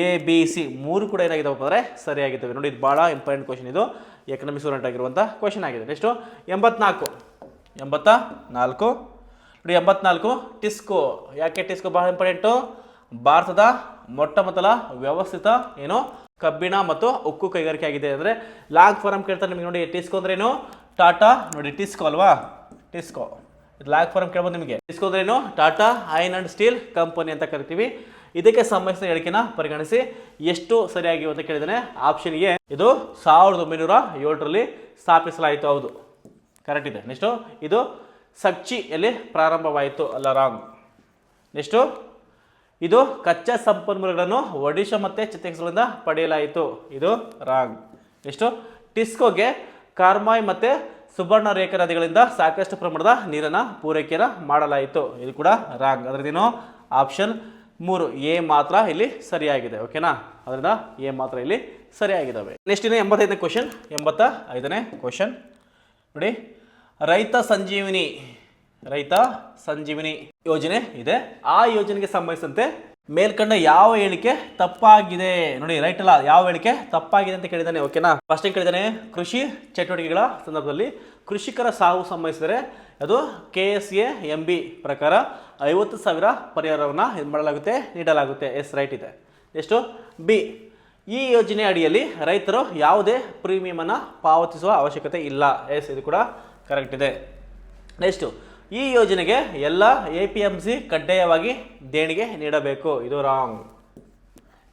ಎ, ಬಿ, ಸಿ 3 ಕೂಡ ಏನಾಗಿದ್ದಾವೆ ಅಂದರೆ ಸರಿಯಾಗಿದ್ದಾವೆ. ನೋಡಿ, ಇದು ಭಾಳ ಇಂಪಾರ್ಟೆಂಟ್ ಕ್ವಶನ್. ಇದು ಎಕನಾಮಿಕ್ಸ್ ಓರಿಯೆಂಟ್ ಆಗಿರುವಂಥ ಕ್ವಶನ್ ಆಗಿದೆ. ನೆಕ್ಸ್ಟು 84. ನೋಡಿ, 84 ಟಿಸ್ಕೋ. ಯಾಕೆ ಟಿಸ್ಕೋ ಭಾಳ ಇಂಪಾರ್ಟೆಂಟು? ಭಾರತದ ಮೊಟ್ಟ ಮೊದಲ ವ್ಯವಸ್ಥಿತ ಏನು ಕಬ್ಬಿಣ ಮತ್ತು ಉಕ್ಕು ಕೈಗಾರಿಕೆ ಆಗಿದೆ. ಅಂದರೆ ಲಾಂಗ್ ಫಾರಮ್ ಕೇಳ್ತಾರೆ ನಿಮಗೆ. ನೋಡಿ, ಟಿಸ್ಕೋ ಅಂದ್ರೇನು? ಟಾಟಾ. ನೋಡಿ, ಟಿಸ್ಕೋ ಅಲ್ವಾ, ಟಿಸ್ಕೋ. ಇದು ಲಾಂಗ್ ಫಾರಮ್ ಕೇಳ್ಬೋದು ನಿಮಗೆ. ಟಿಸ್ಕೋ ಅಂದ್ರೇನು? Tata iron and steel company ಅಂತ ಕರಿತೀವಿ. ಇದಕ್ಕೆ ಸಂಬಂಧಿಸಿದ ಹೇಳಿಕೆನ ಪರಿಗಣಿಸಿ ಎಷ್ಟು ಸರಿಯಾಗಿ ಅಂತ ಕೇಳಿದ್ದಾನೆ. ಆಪ್ಷನ್ ಎ, ಇದು 1907ರಲ್ಲಿ ಸ್ಥಾಪಿಸಲಾಯಿತು. ಹೌದು, ಕರೆಕ್ಟ್ ಇದೆ. ನೆಕ್ಸ್ಟು, ಇದು ಸಕ್ಚಿಯಲ್ಲಿ ಪ್ರಾರಂಭವಾಯಿತು. ಅಲ್ಲ, ರಾಂಗ್. ನೆಕ್ಸ್ಟು, ಇದು ಕಚ್ಚಾ ಸಂಪನ್ಮೂಲಗಳನ್ನು ಒಡಿಶಾ ಮತ್ತು ಛತ್ತೀಸ್ಗಢದಿಂದ ಪಡೆಯಲಾಯಿತು. ಇದು ರಾಂಗ್. ನೆಕ್ಸ್ಟು, ಟಿಸ್ಕೋಗೆ ಕಾರ್ಮಾಯ್ ಮತ್ತು ಸುಬರ್ಣ ರೇಖಾ ನದಿಗಳಿಂದ ಸಾಕಷ್ಟು ಪ್ರಮಾಣದ ನೀರನ್ನು ಪೂರೈಕೆಯನ್ನು ಮಾಡಲಾಯಿತು. ಇದು ಕೂಡ ರಾಂಗ್. ಅದರದೇನು ಆಪ್ಷನ್ 3 ಎ ಮಾತ್ರ ಇಲ್ಲಿ ಸರಿಯಾಗಿದೆ. ಓಕೆನಾ, ಅದರಿಂದ ಎ ಮಾತ್ರ ಇಲ್ಲಿ ಸರಿಯಾಗಿದ್ದಾವೆ. ನೆಕ್ಸ್ಟ್ ಇನ್ನು 85ನೇ ಕ್ವಶನ್. 85ನೇ ಕ್ವಶನ್ ನೋಡಿ, ರೈತ ಸಂಜೀವಿನಿ ಯೋಜನೆ ಇದೆ. ಆ ಯೋಜನೆಗೆ ಸಂಬಂಧಿಸಿದಂತೆ ಮೇಲ್ಕಂಡ ಯಾವ ಹೇಳಿಕೆ ತಪ್ಪಾಗಿದೆ? ನೋಡಿ, ರೈಟ್ ಅಲ್ಲ, ಯಾವ ಹೇಳಿಕೆ ತಪ್ಪಾಗಿದೆ ಅಂತ ಕೇಳಿದ್ದಾನೆ. ಓಕೆನಾ, ಫಸ್ಟ್ ಕೇಳಿದ್ದಾನೆ, ಕೃಷಿ ಚಟುವಟಿಕೆಗಳ ಸಂದರ್ಭದಲ್ಲಿ ಕೃಷಿಕರ ಸಾವು ಸಂಭವಿಸಿದರೆ ಅದು KSAMB ಪ್ರಕಾರ 50,000 ಪರಿಹಾರವನ್ನು ನೀಡಲಾಗುತ್ತೆ. ಎಸ್, ರೈಟ್ ಇದೆ. ಎಷ್ಟು, ಬಿ, ಈ ಯೋಜನೆ ಅಡಿಯಲ್ಲಿ ರೈತರು ಯಾವುದೇ ಪ್ರೀಮಿಯಮನ್ನು ಪಾವತಿಸುವ ಅವಶ್ಯಕತೆ ಇಲ್ಲ. ಎಸ್, ಇದು ಕೂಡ ಕರೆಕ್ಟ್ ಇದೆ. ನೆಕ್ಸ್ಟು, ಈ ಯೋಜನೆಗೆ ಎಲ್ಲ APMC ಕಡ್ಡಾಯವಾಗಿ ದೇಣಿಗೆ ನೀಡಬೇಕು. ಇದು ರಾಂಗ್.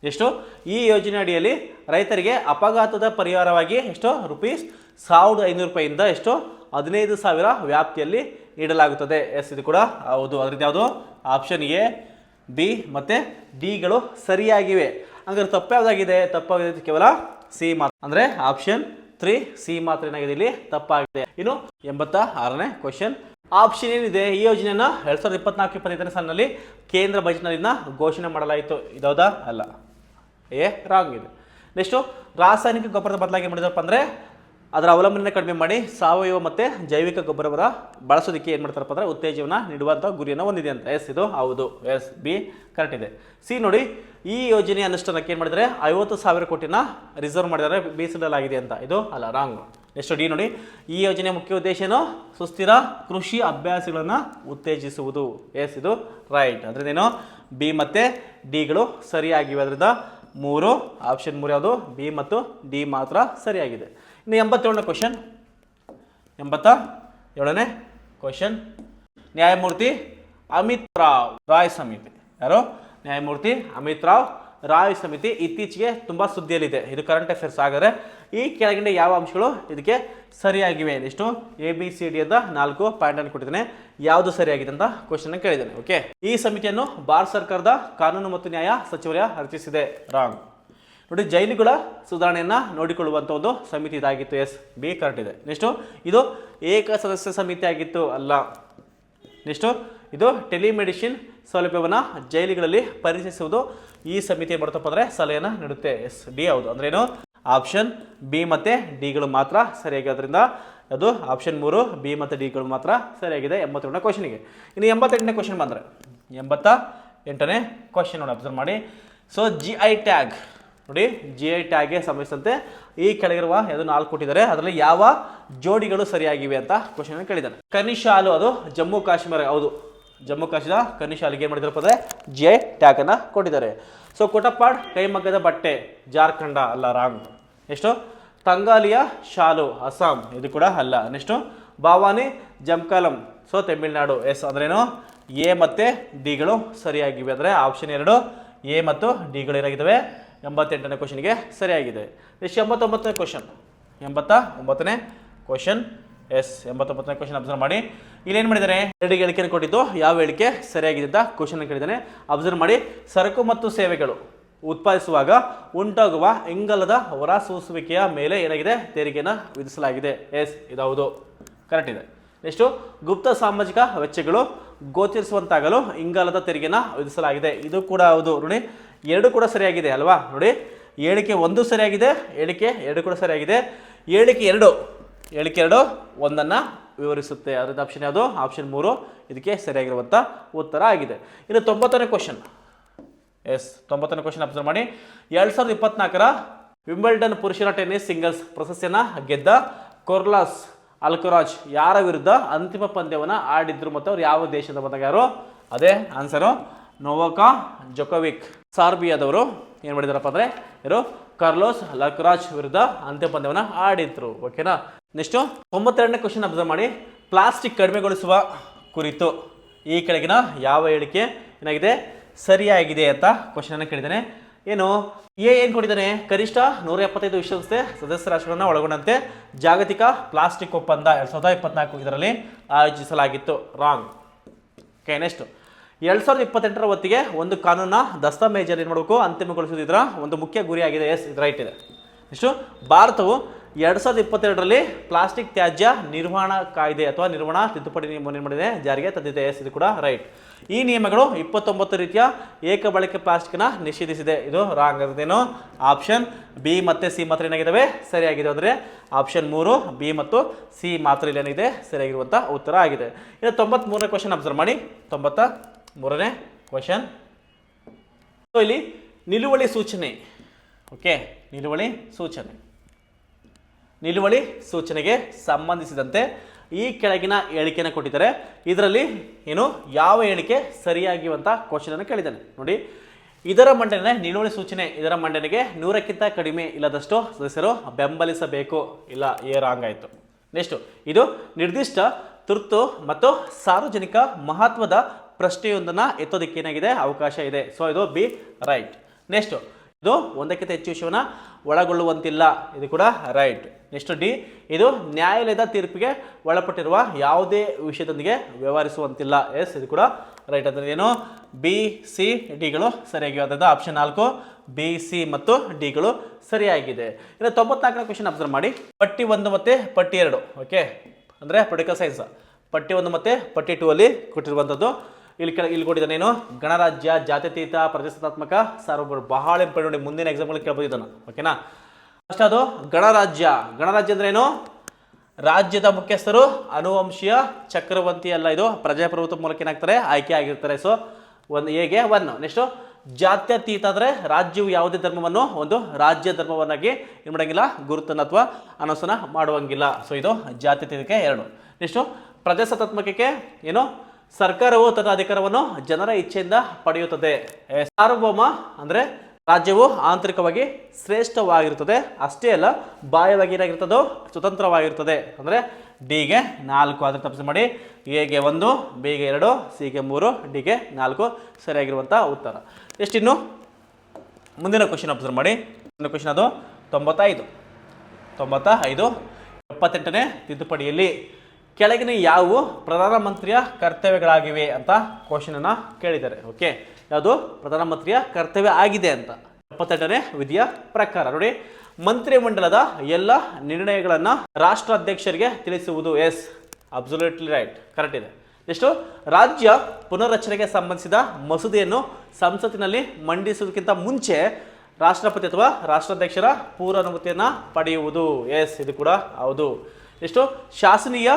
ಎಷ್ಟು, ಈ ಯೋಜನೆ ಅಡಿಯಲ್ಲಿ ರೈತರಿಗೆ ಅಪಘಾತದ ಪರಿಹಾರವಾಗಿ ಎಷ್ಟು ₹1,500 ಎಷ್ಟು 15,000 ವ್ಯಾಪ್ತಿಯಲ್ಲಿ ನೀಡಲಾಗುತ್ತದೆ. ಎಸ್, ಇದು ಕೂಡ ಹೌದು. ಅದರಿಂದ ಯಾವುದು ಆಪ್ಷನ್ ಎ, ಬಿ ಮತ್ತು ಡಿಗಳು ಸರಿಯಾಗಿವೆ. ಹಂಗಾರೆ ತಪ್ಪು ಯಾವುದಾಗಿದೆ? ತಪ್ಪಾಗಿದೆ ಕೇವಲ ಸಿ ಮಾತ್ರ. ಅಂದರೆ ಆಪ್ಷನ್ 3 ಸಿ ಮಾತ್ರ ಏನಾಗಿದೆ ಇಲ್ಲಿ ತಪ್ಪಾಗಿದೆ. ಇನ್ನು 86ನೇ ಕ್ವಶನ್. ಆಪ್ಷನ್ ಏನಿದೆ? ಈ ಯೋಜನೆಯನ್ನು 2024-25ನೇ ಸಾಲಿನಲ್ಲಿ ಕೇಂದ್ರ ಬಜೆಟ್ನಲ್ಲಿನ ಘೋಷಣೆ ಮಾಡಲಾಯಿತು. ಇದೌದಾ? ಅಲ್ಲ, ಎ ರಾಂಗ್ ಇದೆ. ನೆಕ್ಸ್ಟು, ರಾಸಾಯನಿಕ ಗೊಬ್ಬರದ ಬದಲಾಗಿ ಮಾಡಿದಪ್ಪ ಅಂದರೆ ಅದರ ಅವಲಂಬನೆ ಕಡಿಮೆ ಮಾಡಿ ಸಾವಯವ ಮತ್ತು ಜೈವಿಕ ಗೊಬ್ಬರವರ ಬಳಸೋದಕ್ಕೆ ಏನು ಮಾಡ್ತಾರಪ್ಪ ಅಂದರೆ ಉತ್ತೇಜನ ನೀಡುವಂಥ ಗುರಿಯನ್ನು ಹೊಂದಿದೆ ಅಂತ. ಎಸ್, ಇದು ಹೌದು. ಎಸ್, ಬಿ ಕರೆಕ್ಟ್ ಇದೆ. ಸಿ ನೋಡಿ, ಈ ಯೋಜನೆ ಅನುಷ್ಠಾನಕ್ಕೆ ಏನು ಮಾಡಿದರೆ 50,000 ಕೋಟಿನ ರಿಸರ್ವ್ ಮಾಡಿದರೆ ಮೀಸಲಿಡಲಾಗಿದೆ ಅಂತ. ಇದು ಅಲ್ಲ, ರಾಂಗ್. ನೆಕ್ಸ್ಟ್ ಡಿ ನೋಡಿ, ಈ ಯೋಜನೆ ಮುಖ್ಯ ಉದ್ದೇಶ ಏನು? ಸುಸ್ಥಿರ ಕೃಷಿ ಅಭ್ಯಾಸಗಳನ್ನು ಉತ್ತೇಜಿಸುವುದು. ಎಸ್, ಇದು ರೈಟ್. ಅದರಿಂದೇನು ಬಿ ಮತ್ತು ಡಿಗಳು ಸರಿಯಾಗಿವೆ. ಅದರಿಂದ 3 ಆಪ್ಷನ್ 3 ಯಾವುದು? ಬಿ ಮತ್ತು ಡಿ ಮಾತ್ರ ಸರಿಯಾಗಿದೆ. ಇನ್ನು 87ನೇ ಕ್ವಶನ್. 87ನೇ ಕ್ವಶನ್. ನ್ಯಾಯಮೂರ್ತಿ ಅಮಿತ್ ರಾವ್ ರಾಯ್ ಸಮಿತಿ. ಯಾರು? ನ್ಯಾಯಮೂರ್ತಿ ಅಮಿತ್ ರಾವ್ ರಾಯ್ ಸಮಿತಿ ಇತ್ತೀಚೆಗೆ ತುಂಬ ಸುದ್ದಿಯಲ್ಲಿದೆ. ಇದು ಕರೆಂಟ್ ಅಫೇರ್ಸ್. ಹಾಗಾದರೆ ಈ ಕೆಳಗಿನ ಯಾವ ಅಂಶಗಳು ಇದಕ್ಕೆ ಸರಿಯಾಗಿವೆ? ಎಷ್ಟು ABCD ಅಂತ 4 ಪಾಯಿಂಟನ್ನು ಕೊಟ್ಟಿದ್ದೇನೆ. ಯಾವುದು ಸರಿಯಾಗಿದೆ ಅಂತ ಕ್ವಶನ್ ಕೇಳಿದ್ದೇನೆ. ಓಕೆ, ಈ ಸಮಿತಿಯನ್ನು ಭಾರತ ಸರ್ಕಾರದ ಕಾನೂನು ಮತ್ತು ನ್ಯಾಯ ಸಚಿವಾಲಯ ರಚಿಸಿದೆ. ರಾಂಗ್. ನೋಡಿ, ಜೈಲುಗಳ ಸುಧಾರಣೆಯನ್ನು ನೋಡಿಕೊಳ್ಳುವಂಥ ಒಂದು ಸಮಿತಿ ಇದಾಗಿತ್ತು. ಎಸ್, ಬಿ ಕರೆಕ್ಟ್ ಇದೆ. ನೆಕ್ಸ್ಟು ಇದು ಏಕ ಸದಸ್ಯ ಸಮಿತಿ ಆಗಿತ್ತು. ಅಲ್ಲ. ನೆಕ್ಸ್ಟು ಇದು ಟೆಲಿಮೆಡಿಸಿನ್ ಸೌಲಭ್ಯವನ್ನು ಜೈಲುಗಳಲ್ಲಿ ಪರಿಚಯಿಸುವುದು ಈ ಸಮಿತಿ ಏನು ಮಾಡುತ್ತಪ್ಪ ಅಂದರೆ ಸಲಹೆಯನ್ನು ನೀಡುತ್ತೆ. ಎಸ್, ಡಿ ಹೌದು. ಅಂದ್ರೇನು? ಆಪ್ಷನ್ ಬಿ ಮತ್ತು ಡಿಗಳು ಮಾತ್ರ ಸರಿಯಾಗಿರೋದ್ರಿಂದ ಅದು ಆಪ್ಷನ್ 3 ಬಿ ಮತ್ತು ಡಿಗಳು ಮಾತ್ರ ಸರಿಯಾಗಿದೆ 87ನೇ ಕ್ವಶನಿಗೆ. ಇನ್ನು 88ನೇ ಕ್ವಶನ್ ಬಂದರೆ 88ನೇ ಕ್ವಶನ್ ನೋಡಿ, ಅಬ್ಸರ್ವ್ ಮಾಡಿ. ಸೊ GI ಟ್ಯಾಗ್ ನೋಡಿ, GI ಟ್ಯಾಗ್ಗೆ ಸಂಬಂಧಿಸಿದಂತೆ ಈ ಕೆಳಗಿರುವ ಯಾವುದು 4 ಕೊಟ್ಟಿದ್ದಾರೆ, ಅದರಲ್ಲಿ ಯಾವ ಜೋಡಿಗಳು ಸರಿಯಾಗಿವೆ ಅಂತ ಕ್ವಶನ್ ಕೇಳಿದ್ದಾನೆ. ಕನಿಶಾಲು ಅದು ಜಮ್ಮು ಕಾಶ್ಮೀರ. ಹೌದು, ಜಮ್ಮು ಕಾಶ್ಮೀರ ಕನಿಶಾಲಿಗೆ ಏನು ಮಾಡಿದಾರಪ್ಪ ಅಂದರೆ GI ಟ್ಯಾಗ್ ಅನ್ನು ಕೊಟ್ಟಿದ್ದಾರೆ. ಸೊ ಕೊಟಪಾಡ್ ಕೈಮಗ್ಗದ ಬಟ್ಟೆ ಜಾರ್ಖಂಡ. ಅಲ್ಲ, ರಾಂಗ್. ನೆಕ್ಸ್ಟು ತಂಗಾಲಿಯ ಶಾಲು ಅಸ್ಸಾಂ. ಇದು ಕೂಡ ಅಲ್ಲ. ನೆಕ್ಸ್ಟು ಭಾವಾನಿ ಜಮ್ಕಾಲಂ. ಸೊ ತಮಿಳುನಾಡು. ಎಸ್, ಅಂದ್ರೇನು? ಎ ಮತ್ತು ಡಿಗಳು ಸರಿಯಾಗಿವೆ. ಅಂದರೆ ಆಪ್ಷನ್ 2 ಎ ಮತ್ತು ಡಿಗಳು ಏನಾಗಿದ್ದಾವೆ 88ನೇ ಕ್ವಶನ್ಗೆ ಸರಿಯಾಗಿದೆ. ನೆಕ್ಸ್ಟ್ 89ನೇ ಕ್ವಶನ್. 89ನೇ ಕ್ವಶನ್. ಎಸ್, 89ನೇ ಕ್ವಶನ್ ಅಬ್ಸರ್ವ್ ಮಾಡಿ. ಇಲ್ಲಿ ಏನು ಮಾಡಿದ್ದಾರೆ? 2 ಹೇಳಿಕೆಯನ್ನು ಕೊಟ್ಟಿದ್ದು. ಯಾವ ಹೇಳಿಕೆ ಸರಿಯಾಗಿದೆ ಅಂತ ಕ್ವಶನ್ ಕೇಳಿದ್ದಾನೆ. ಅಬ್ಸರ್ವ್ ಮಾಡಿ. ಸರಕು ಮತ್ತು ಸೇವೆಗಳು ಉತ್ಪಾದಿಸುವಾಗ ಉಂಟಾಗುವ ಇಂಗಾಲದ ಹೊರಸೂಸುವಿಕೆಯ ಮೇಲೆ ಏನಾಗಿದೆ? ತೆರಿಗೆಯನ್ನು ವಿಧಿಸಲಾಗಿದೆ. ಎಸ್, ಇದೌದು, ಕರೆಕ್ಟ್ ಇದೆ. ನೆಕ್ಸ್ಟು ಗುಪ್ತ ಸಾಮಾಜಿಕ ವೆಚ್ಚಗಳು ಗೋಚರಿಸುವಂತಾಗಲು ಇಂಗಾಲದ ತೆರಿಗೆಯನ್ನು ವಿಧಿಸಲಾಗಿದೆ. ಇದು ಕೂಡ ಹೌದು. ನೋಡಿ, 2 ಕೂಡ ಸರಿಯಾಗಿದೆ ಅಲ್ವಾ? ನೋಡಿ, ಹೇಳಿಕೆ 1 ಸರಿಯಾಗಿದೆ, ಹೇಳಿಕೆ 2 ಕೂಡ ಸರಿಯಾಗಿದೆ. ಹೇಳಿಕೆ 2 ಒಂದನ್ನು ವಿವರಿಸುತ್ತೆ. ಅದರಿಂದ ಆಪ್ಷನ್ ಯಾವುದು? ಆಪ್ಷನ್ 3 ಇದಕ್ಕೆ ಸರಿಯಾಗಿರುವಂಥ ಉತ್ತರ ಆಗಿದೆ. ಇನ್ನು 90ನೇ ಕ್ವಶನ್. ಎಸ್, 90ನೇ ಕ್ವಶನ್ ಅಬ್ಸರ್ವ್ ಮಾಡಿ. 2024ರ ವಿಂಬಲ್ಡನ್ ಪುರುಷರ ಟೆನ್ನಿಸ್ ಸಿಂಗಲ್ಸ್ ಪ್ರಶಸ್ತಿಯನ್ನು ಗೆದ್ದ ಕೊರ್ಲಾಸ್ ಅಲ್ಕರಾಜ್ ಯಾರ ವಿರುದ್ಧ ಅಂತಿಮ ಪಂದ್ಯವನ್ನು ಆಡಿದ್ರು ಮತ್ತು ಅವ್ರು ಯಾವ ದೇಶದ ಬಂದಾಗ? ಯಾರು? ಅದೇ ಆನ್ಸರು ನೊವಾಕ್ ಜೊಕೋವಿಕ್. ಸಾರ್ಬಿಯಾದವರು ಏನು ಮಾಡಿದಾರಪ್ಪ ಅಂದರೆ ಯಾರು? ಕಾರ್ಲೋಸ್ ಅಲ್ಕರಾಜ್ ವಿರುದ್ಧ ಅಂತಿಮ ಪಂದ್ಯವನ್ನು ಆಡಿದ್ರು. ಓಕೆನಾ? ನೆಕ್ಸ್ಟು 92ನೇ ಕ್ವಶನ್ ಅಬ್ಸರ್ವ್ ಮಾಡಿ. ಪ್ಲಾಸ್ಟಿಕ್ ಕಡಿಮೆಗೊಳಿಸುವ ಕುರಿತು ಈ ಕೆಳಗಿನ ಯಾವ ಹೇಳಿಕೆ ಏನಾಗಿದೆ ಸರಿಯಾಗಿದೆ ಅಂತ ಕ್ವಶನನ್ನು ಕೇಳಿದ್ದಾನೆ. ಏನು ಏನು ಕೊಟ್ಟಿದ್ದಾನೆ? ಕನಿಷ್ಠ 175 ವಿಶ್ವಸಂಸ್ಥೆ ಸದಸ್ಯ ರಾಷ್ಟ್ರಗಳನ್ನು ಒಳಗೊಂಡಂತೆ ಜಾಗತಿಕ ಪ್ಲಾಸ್ಟಿಕ್ ಒಪ್ಪಂದ 2024 ಇದರಲ್ಲಿ ಆಯೋಜಿಸಲಾಗಿತ್ತು. ರಾಂಗ್. ಓಕೆ, ನೆಕ್ಸ್ಟ್ 2028ರ ಹೊತ್ತಿಗೆ ಒಂದು ಕಾನೂನನ್ನ ದಸ್ತಾವೇಜನ್ನು ಏನು ಮಾಡಬೇಕು? ಅಂತಿಮಗೊಳಿಸುವುದು ಇದರ ಒಂದು ಮುಖ್ಯ ಗುರಿಯಾಗಿದೆ. ಎಸ್, ಇದು ರೈಟ್ ಇದೆ. ನೆಕ್ಸ್ಟು ಭಾರತವು 2022ರಲ್ಲಿ ಪ್ಲಾಸ್ಟಿಕ್ ತ್ಯಾಜ್ಯ ನಿರ್ವಹಣಾ ಕಾಯ್ದೆ ಅಥವಾ ನಿರ್ವಹಣಾ ತಿದ್ದುಪಡಿ ನಿಯಮವನ್ನು ಏನು ಮಾಡಿದೆ? ಜಾರಿಗೆ ತಂದಿದೆ. ಎಸ್, ಇದು ಕೂಡ ರೈಟ್. ಈ ನಿಯಮಗಳು 29 ರೀತಿಯ ಏಕ ಬಳಕೆ ಪ್ಲಾಸ್ಟಿಕ್ನ ನಿಷೇಧಿಸಿದೆ. ಇದು ರಾಂಗ್. ಅದೇನು? ಆಪ್ಷನ್ ಬಿ ಮತ್ತು ಸಿ ಮಾತ್ರ ಏನಾಗಿದ್ದಾವೆ ಸರಿಯಾಗಿದೆ. ಅಂದರೆ ಆಪ್ಷನ್ 3 ಬಿ ಮತ್ತು ಸಿ ಮಾತ್ರ ಇಲ್ಲಿ ಏನಿದೆ ಸರಿಯಾಗಿರುವಂಥ ಉತ್ತರ ಆಗಿದೆ. ಇನ್ನು 93ನೇ ಕ್ವಶನ್ ಅಬ್ಸರ್ವ್ ಮಾಡಿ. 93ನೇ ಕ್ವಶನ್. ಸೊ ಇಲ್ಲಿ ನಿಲುವಳಿ ಸೂಚನೆ. ಓಕೆ, ನಿಲುವಳಿ ಸೂಚನೆಗೆ ಸಂಬಂಧಿಸಿದಂತೆ ಈ ಕೆಳಗಿನ ಹೇಳಿಕೆಯನ್ನು ಕೊಟ್ಟಿದ್ದಾರೆ. ಇದರಲ್ಲಿ ಏನು ಯಾವ ಹೇಳಿಕೆ ಸರಿಯಾಗಿರುವಂಥ ಕ್ವಶನನ್ನು ಕೇಳಿದ್ದಾನೆ. ನೋಡಿ, ಇದರ ಮಂಡನೆ ನಿಲುವಳಿ ಸೂಚನೆ ಇದರ ಮಂಡನೆಗೆ 100ಕ್ಕಿಂತ ಕಡಿಮೆ ಇಲ್ಲದಷ್ಟು ಸದಸ್ಯರು ಬೆಂಬಲಿಸಬೇಕು. ಇಲ್ಲ, ಎ ರಾಂಗ್ ಆಯಿತು. ನೆಕ್ಸ್ಟು ಇದು ನಿರ್ದಿಷ್ಟ ತುರ್ತು ಮತ್ತು ಸಾರ್ವಜನಿಕ ಮಹತ್ವದ ಪ್ರಶ್ನೆಯೊಂದನ್ನು ಎತ್ತೋದಕ್ಕೆ ಏನಾಗಿದೆ ಅವಕಾಶ ಇದೆ. ಸೊ ಇದು ಬಿ ರೈಟ್. ನೆಕ್ಸ್ಟು ಇದು 1ಕ್ಕಿಂತ ಹೆಚ್ಚು ವಿಷಯವನ್ನು ಒಳಗೊಳ್ಳುವಂತಿಲ್ಲ. ಇದು ಕೂಡ ರೈಟ್. ನೆಕ್ಸ್ಟ್ ಡಿ ಇದು ನ್ಯಾಯಾಲಯದ ತೀರ್ಪಿಗೆ ಒಳಪಟ್ಟಿರುವ ಯಾವುದೇ ವಿಷಯದೊಂದಿಗೆ ವ್ಯವಹರಿಸುವಂತಿಲ್ಲ. ಎಸ್, ಇದು ಕೂಡ ರೈಟ್. ಅಂದರೆ ಏನು? ಬಿ ಸಿ ಡಿಗಳು ಸರಿಯಾಗಿವೆ. ಅದರಿಂದ ಆಪ್ಷನ್ 4 ಬಿ ಸಿ ಮತ್ತು ಡಿಗಳು ಸರಿಯಾಗಿದೆ. ಇನ್ನು 94ನೇ ಕ್ವಶನ್ ಅಬ್ಸರ್ವ್ ಮಾಡಿ. ಪಟ್ಟಿ 1 ಮತ್ತು ಪಟ್ಟಿ 2. ಓಕೆ, ಅಂದರೆ ಪೊಲಿಟಿಕಲ್ ಸೈನ್ಸ್ ಪಟ್ಟಿ 1 ಮತ್ತು ಪಟ್ಟಿ 2 ಅಲ್ಲಿ ಕೊಟ್ಟಿರುವಂಥದ್ದು. ಇಲ್ಲಿ ಕೊಟ್ಟಿದ್ದಾನೇನು? ಗಣರಾಜ್ಯ, ಜಾತ್ಯತೀತ, ಪ್ರಜಾಸತ್ತಾತ್ಮಕ, ಸಾರ್ವಭೌಮ. ಬಹಳ ಇಂಪಾರ್ಟೆಂಟ್ ನೋಡಿ, ಮುಂದಿನ ಎಕ್ಸಾಂಪಲ್ ಕೇಳ್ಬೋದು ಇದನ್ನು. ಓಕೆನಾ? ಫಸ್ಟ್ ಅದು ಗಣರಾಜ್ಯ. ಗಣರಾಜ್ಯ ಅಂದ್ರೆ ಏನು? ರಾಜ್ಯದ ಮುಖ್ಯಸ್ಥರು ಅನುವಂಶೀಯ ಚಕ್ರವರ್ತಿ ಅಲ್ಲ, ಇದು ಪ್ರಜಾಪ್ರಭುತ್ವ ಮೂಲಕ ಏನಾಗ್ತಾರೆ ಆಯ್ಕೆ ಆಗಿರ್ತಾರೆ. ಸೊ ಒಂದು ಎಗೆ 1. ನೆಕ್ಸ್ಟು ಜಾತ್ಯತೀತ ಅಂದರೆ ರಾಜ್ಯವು ಯಾವುದೇ ಧರ್ಮವನ್ನು ಒಂದು ರಾಜ್ಯ ಧರ್ಮವನ್ನಾಗಿ ಏನು ಮಾಡೋಂಗಿಲ್ಲ, ಗುರುತನ್ನು ಅಥವಾ ಅನುಸರಣ ಮಾಡುವಂಗಿಲ್ಲ. ಸೊ ಇದು ಜಾತ್ಯತೀತಕ್ಕೆ 2. ನೆಕ್ಸ್ಟು ಪ್ರಜಾಸತ್ತಾತ್ಮಕಕ್ಕೆ ಏನು? ಸರ್ಕಾರವು ತನ್ನ ಅಧಿಕಾರವನ್ನು ಜನರ ಇಚ್ಛೆಯಿಂದ ಪಡೆಯುತ್ತದೆ. ಸಾರ್ವಭೌಮ ಅಂದರೆ ರಾಜ್ಯವು ಆಂತರಿಕವಾಗಿ ಶ್ರೇಷ್ಠವಾಗಿರುತ್ತದೆ, ಅಷ್ಟೇ ಅಲ್ಲ ಬಾಹ್ಯವಾಗಿ ಏನಾಗಿರ್ತದೋ ಸ್ವತಂತ್ರವಾಗಿರ್ತದೆ. ಅಂದರೆ ಡಿಗೆ 4. ಅದನ್ನು ತಪ್ಪಿಸಿ ಮಾಡಿ. ಎಗೆ 1, ಬಿಗೆ 2, ಸಿಗೆ 3, ಡಿಗೆ 4 ಸರಿಯಾಗಿರುವಂಥ ಉತ್ತರ. ಎಷ್ಟಿನ್ನು ಮುಂದಿನ ಕ್ವಶನ್ ಅಬ್ಸರ್ವ್ ಮಾಡಿ. ಮುಂದಿನ ಕ್ವಶನ್ ಅದು 95 78ನೇ ತಿದ್ದುಪಡಿಯಲ್ಲಿ ಕೆಳಗಿನ ಯಾವುವು ಪ್ರಧಾನಮಂತ್ರಿಯ ಕರ್ತವ್ಯಗಳಾಗಿವೆ ಅಂತ ಕ್ವಶನನ್ನು ಕೇಳಿದ್ದಾರೆ. ಓಕೆ, ಯಾವುದು ಪ್ರಧಾನಮಂತ್ರಿಯ ಕರ್ತವ್ಯ ಆಗಿದೆ ಅಂತ 78ನೇ ವಿಧಿಯ ಪ್ರಕಾರ. ನೋಡಿ, ಮಂತ್ರಿಮಂಡಲದ ಎಲ್ಲ ನಿರ್ಣಯಗಳನ್ನು ರಾಷ್ಟ್ರಾಧ್ಯಕ್ಷರಿಗೆ ತಿಳಿಸುವುದು. ಎಸ್, ಅಬ್ಸಲ್ಯೂಟ್ಲಿ ರೈಟ್, ಕರೆಕ್ಟ್ ಇದೆ. ಎಷ್ಟು, ರಾಜ್ಯ ಪುನರ್ರಚನೆಗೆ ಸಂಬಂಧಿಸಿದ ಮಸೂದೆಯನ್ನು ಸಂಸತ್ತಿನಲ್ಲಿ ಮಂಡಿಸುವುದಕ್ಕಿಂತ ಮುಂಚೆ ರಾಷ್ಟ್ರಪತಿ ಅಥವಾ ರಾಷ್ಟ್ರಾಧ್ಯಕ್ಷರ ಪೂರ್ವಾನುಮತಿಯನ್ನು ಪಡೆಯುವುದು. ಎಸ್, ಇದು ಕೂಡ ಹೌದು. ಎಷ್ಟು, ಶಾಸನೀಯ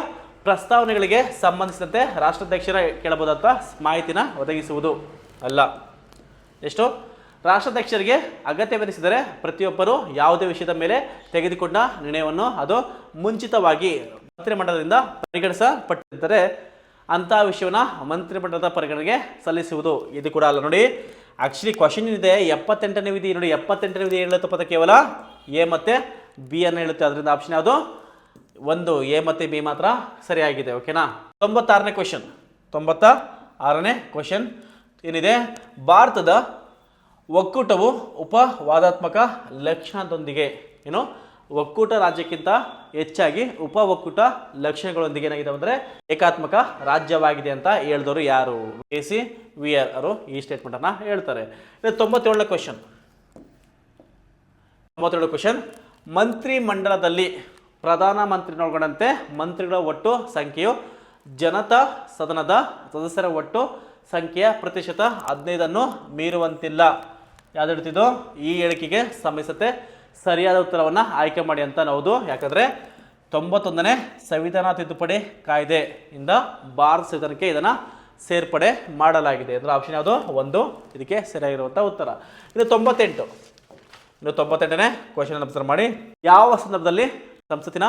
ಪ್ರಸ್ತಾವನೆಗಳಿಗೆ ಸಂಬಂಧಿಸಿದಂತೆ ರಾಷ್ಟ್ರಾಧ್ಯಕ್ಷರ ಕೇಳಬಹುದಂತ ಮಾಹಿತಿನ ಒದಗಿಸುವುದು ಅಲ್ಲ. ಎಷ್ಟು, ರಾಷ್ಟ್ರಾಧ್ಯಕ್ಷರಿಗೆ ಅಗತ್ಯವೆನಿಸಿದರೆ ಪ್ರತಿಯೊಬ್ಬರು ಯಾವುದೇ ವಿಷಯದ ಮೇಲೆ ತೆಗೆದುಕೊಂಡ ನಿರ್ಣಯವನ್ನು ಅದು ಮುಂಚಿತವಾಗಿ ಮಂತ್ರಿಮಂಡಲದಿಂದ ಪರಿಗಣಿಸಲ್ಪಟ್ಟಿದ್ದರೆ ಅಂತಹ ವಿಷಯವನ್ನು ಮಂತ್ರಿಮಂಡಲದ ಪರಿಗಣನೆಗೆ ಸಲ್ಲಿಸುವುದು. ಇದು ಕೂಡ ಅಲ್ಲ. ನೋಡಿ, ಆಕ್ಚುಲಿ ಕ್ವಶನ್ ಇದೆ 78ನೇ ವಿಧಿ. ನೋಡಿ, 78ನೇ ವಿಧಿ ಹೇಳುತ್ತೆ ಪದ ಕೇವಲ ಎ ಮತ್ತು ಬಿ ಅನ್ನು ಹೇಳುತ್ತೆ. ಅದರಿಂದ ಆಪ್ಷನ್ ಯಾವುದು? ಒಂದು, ಎ ಮತ್ತು ಬಿ ಮಾತ್ರ ಸರಿಯಾಗಿದೆ. ಓಕೆನಾ. 96ನೇ ಕ್ವಶನ್. 96ನೇ ಕ್ವಶನ್ ಏನಿದೆ, ಭಾರತದ ಒಕ್ಕೂಟವು ಉಪವಾದಾತ್ಮಕ ಲಕ್ಷಣದೊಂದಿಗೆ ಏನು, ಒಕ್ಕೂಟ ರಾಜ್ಯಕ್ಕಿಂತ ಹೆಚ್ಚಾಗಿ ಉಪ ಒಕ್ಕೂಟ ಲಕ್ಷಣಗಳೊಂದಿಗೆ ಏನಾಗಿದೆ ಅಂದರೆ ಏಕಾತ್ಮಕ ರಾಜ್ಯವಾಗಿದೆ ಅಂತ ಹೇಳಿದವರು ಯಾರು? AC ವಿಯರ್ ಅವರು ಈ ಸ್ಟೇಟ್ಮೆಂಟ್ ಅನ್ನ ಹೇಳ್ತಾರೆ. 97ನೇ ಕ್ವಶನ್. 97 ಕ್ವಶನ್, ಮಂತ್ರಿಮಂಡಲದಲ್ಲಿ ಪ್ರಧಾನಮಂತ್ರಿನೊಳಗೊಂಡಂತೆ ಮಂತ್ರಿಗಳ ಒಟ್ಟು ಸಂಖ್ಯೆಯು ಜನತಾ ಸದನದ ಸದಸ್ಯರ ಒಟ್ಟು ಸಂಖ್ಯೆಯ ಪ್ರತಿಶತ 15 ಮೀರುವಂತಿಲ್ಲ. ಯಾವ್ದು ಹೇಳ್ತಿದ್ದು? ಈ ಹೇಳಿಕೆಗೆ ಸಂಬಂಧಿಸತ್ತೆ ಸರಿಯಾದ ಉತ್ತರವನ್ನು ಆಯ್ಕೆ ಮಾಡಿ ಅಂತ ಹೌದು. ಯಾಕಂದರೆ 91ನೇ ಸಂವಿಧಾನ ತಿದ್ದುಪಡಿ ಕಾಯ್ದೆಯಿಂದ ಭಾರತ ಸಂವಿಧಾನಕ್ಕೆ ಇದನ್ನು ಸೇರ್ಪಡೆ ಮಾಡಲಾಗಿದೆ. ಇದರ ಆಪ್ಷನ್ ಯಾವುದು? ಒಂದು, ಇದಕ್ಕೆ ಸರಿಯಾಗಿರುವಂಥ ಉತ್ತರ. ಇದು 98. ಇನ್ನು 98ನೇ ಕ್ವಶನ್ ಅಬ್ಸರ್ವ್ ಮಾಡಿ. ಯಾವ ಸಂದರ್ಭದಲ್ಲಿ ಸಂಸತ್ತಿನ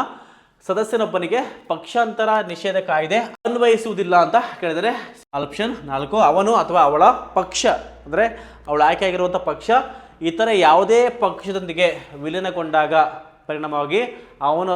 ಸದಸ್ಯನೊಬ್ಬನಿಗೆ ಪಕ್ಷಾಂತರ ನಿಷೇಧ ಕಾಯ್ದೆ ಅನ್ವಯಿಸುವುದಿಲ್ಲ ಅಂತ ಕೇಳಿದರೆ ಆಪ್ಷನ್ 4, ಅವನು ಅಥವಾ ಅವಳ ಪಕ್ಷ ಅಂದರೆ ಅವಳು ಆಯ್ಕೆಯಾಗಿರುವಂಥ ಪಕ್ಷ ಇತರ ಯಾವುದೇ ಪಕ್ಷದೊಂದಿಗೆ ವಿಲೀನಗೊಂಡಾಗ ಪರಿಣಾಮವಾಗಿ ಅವನು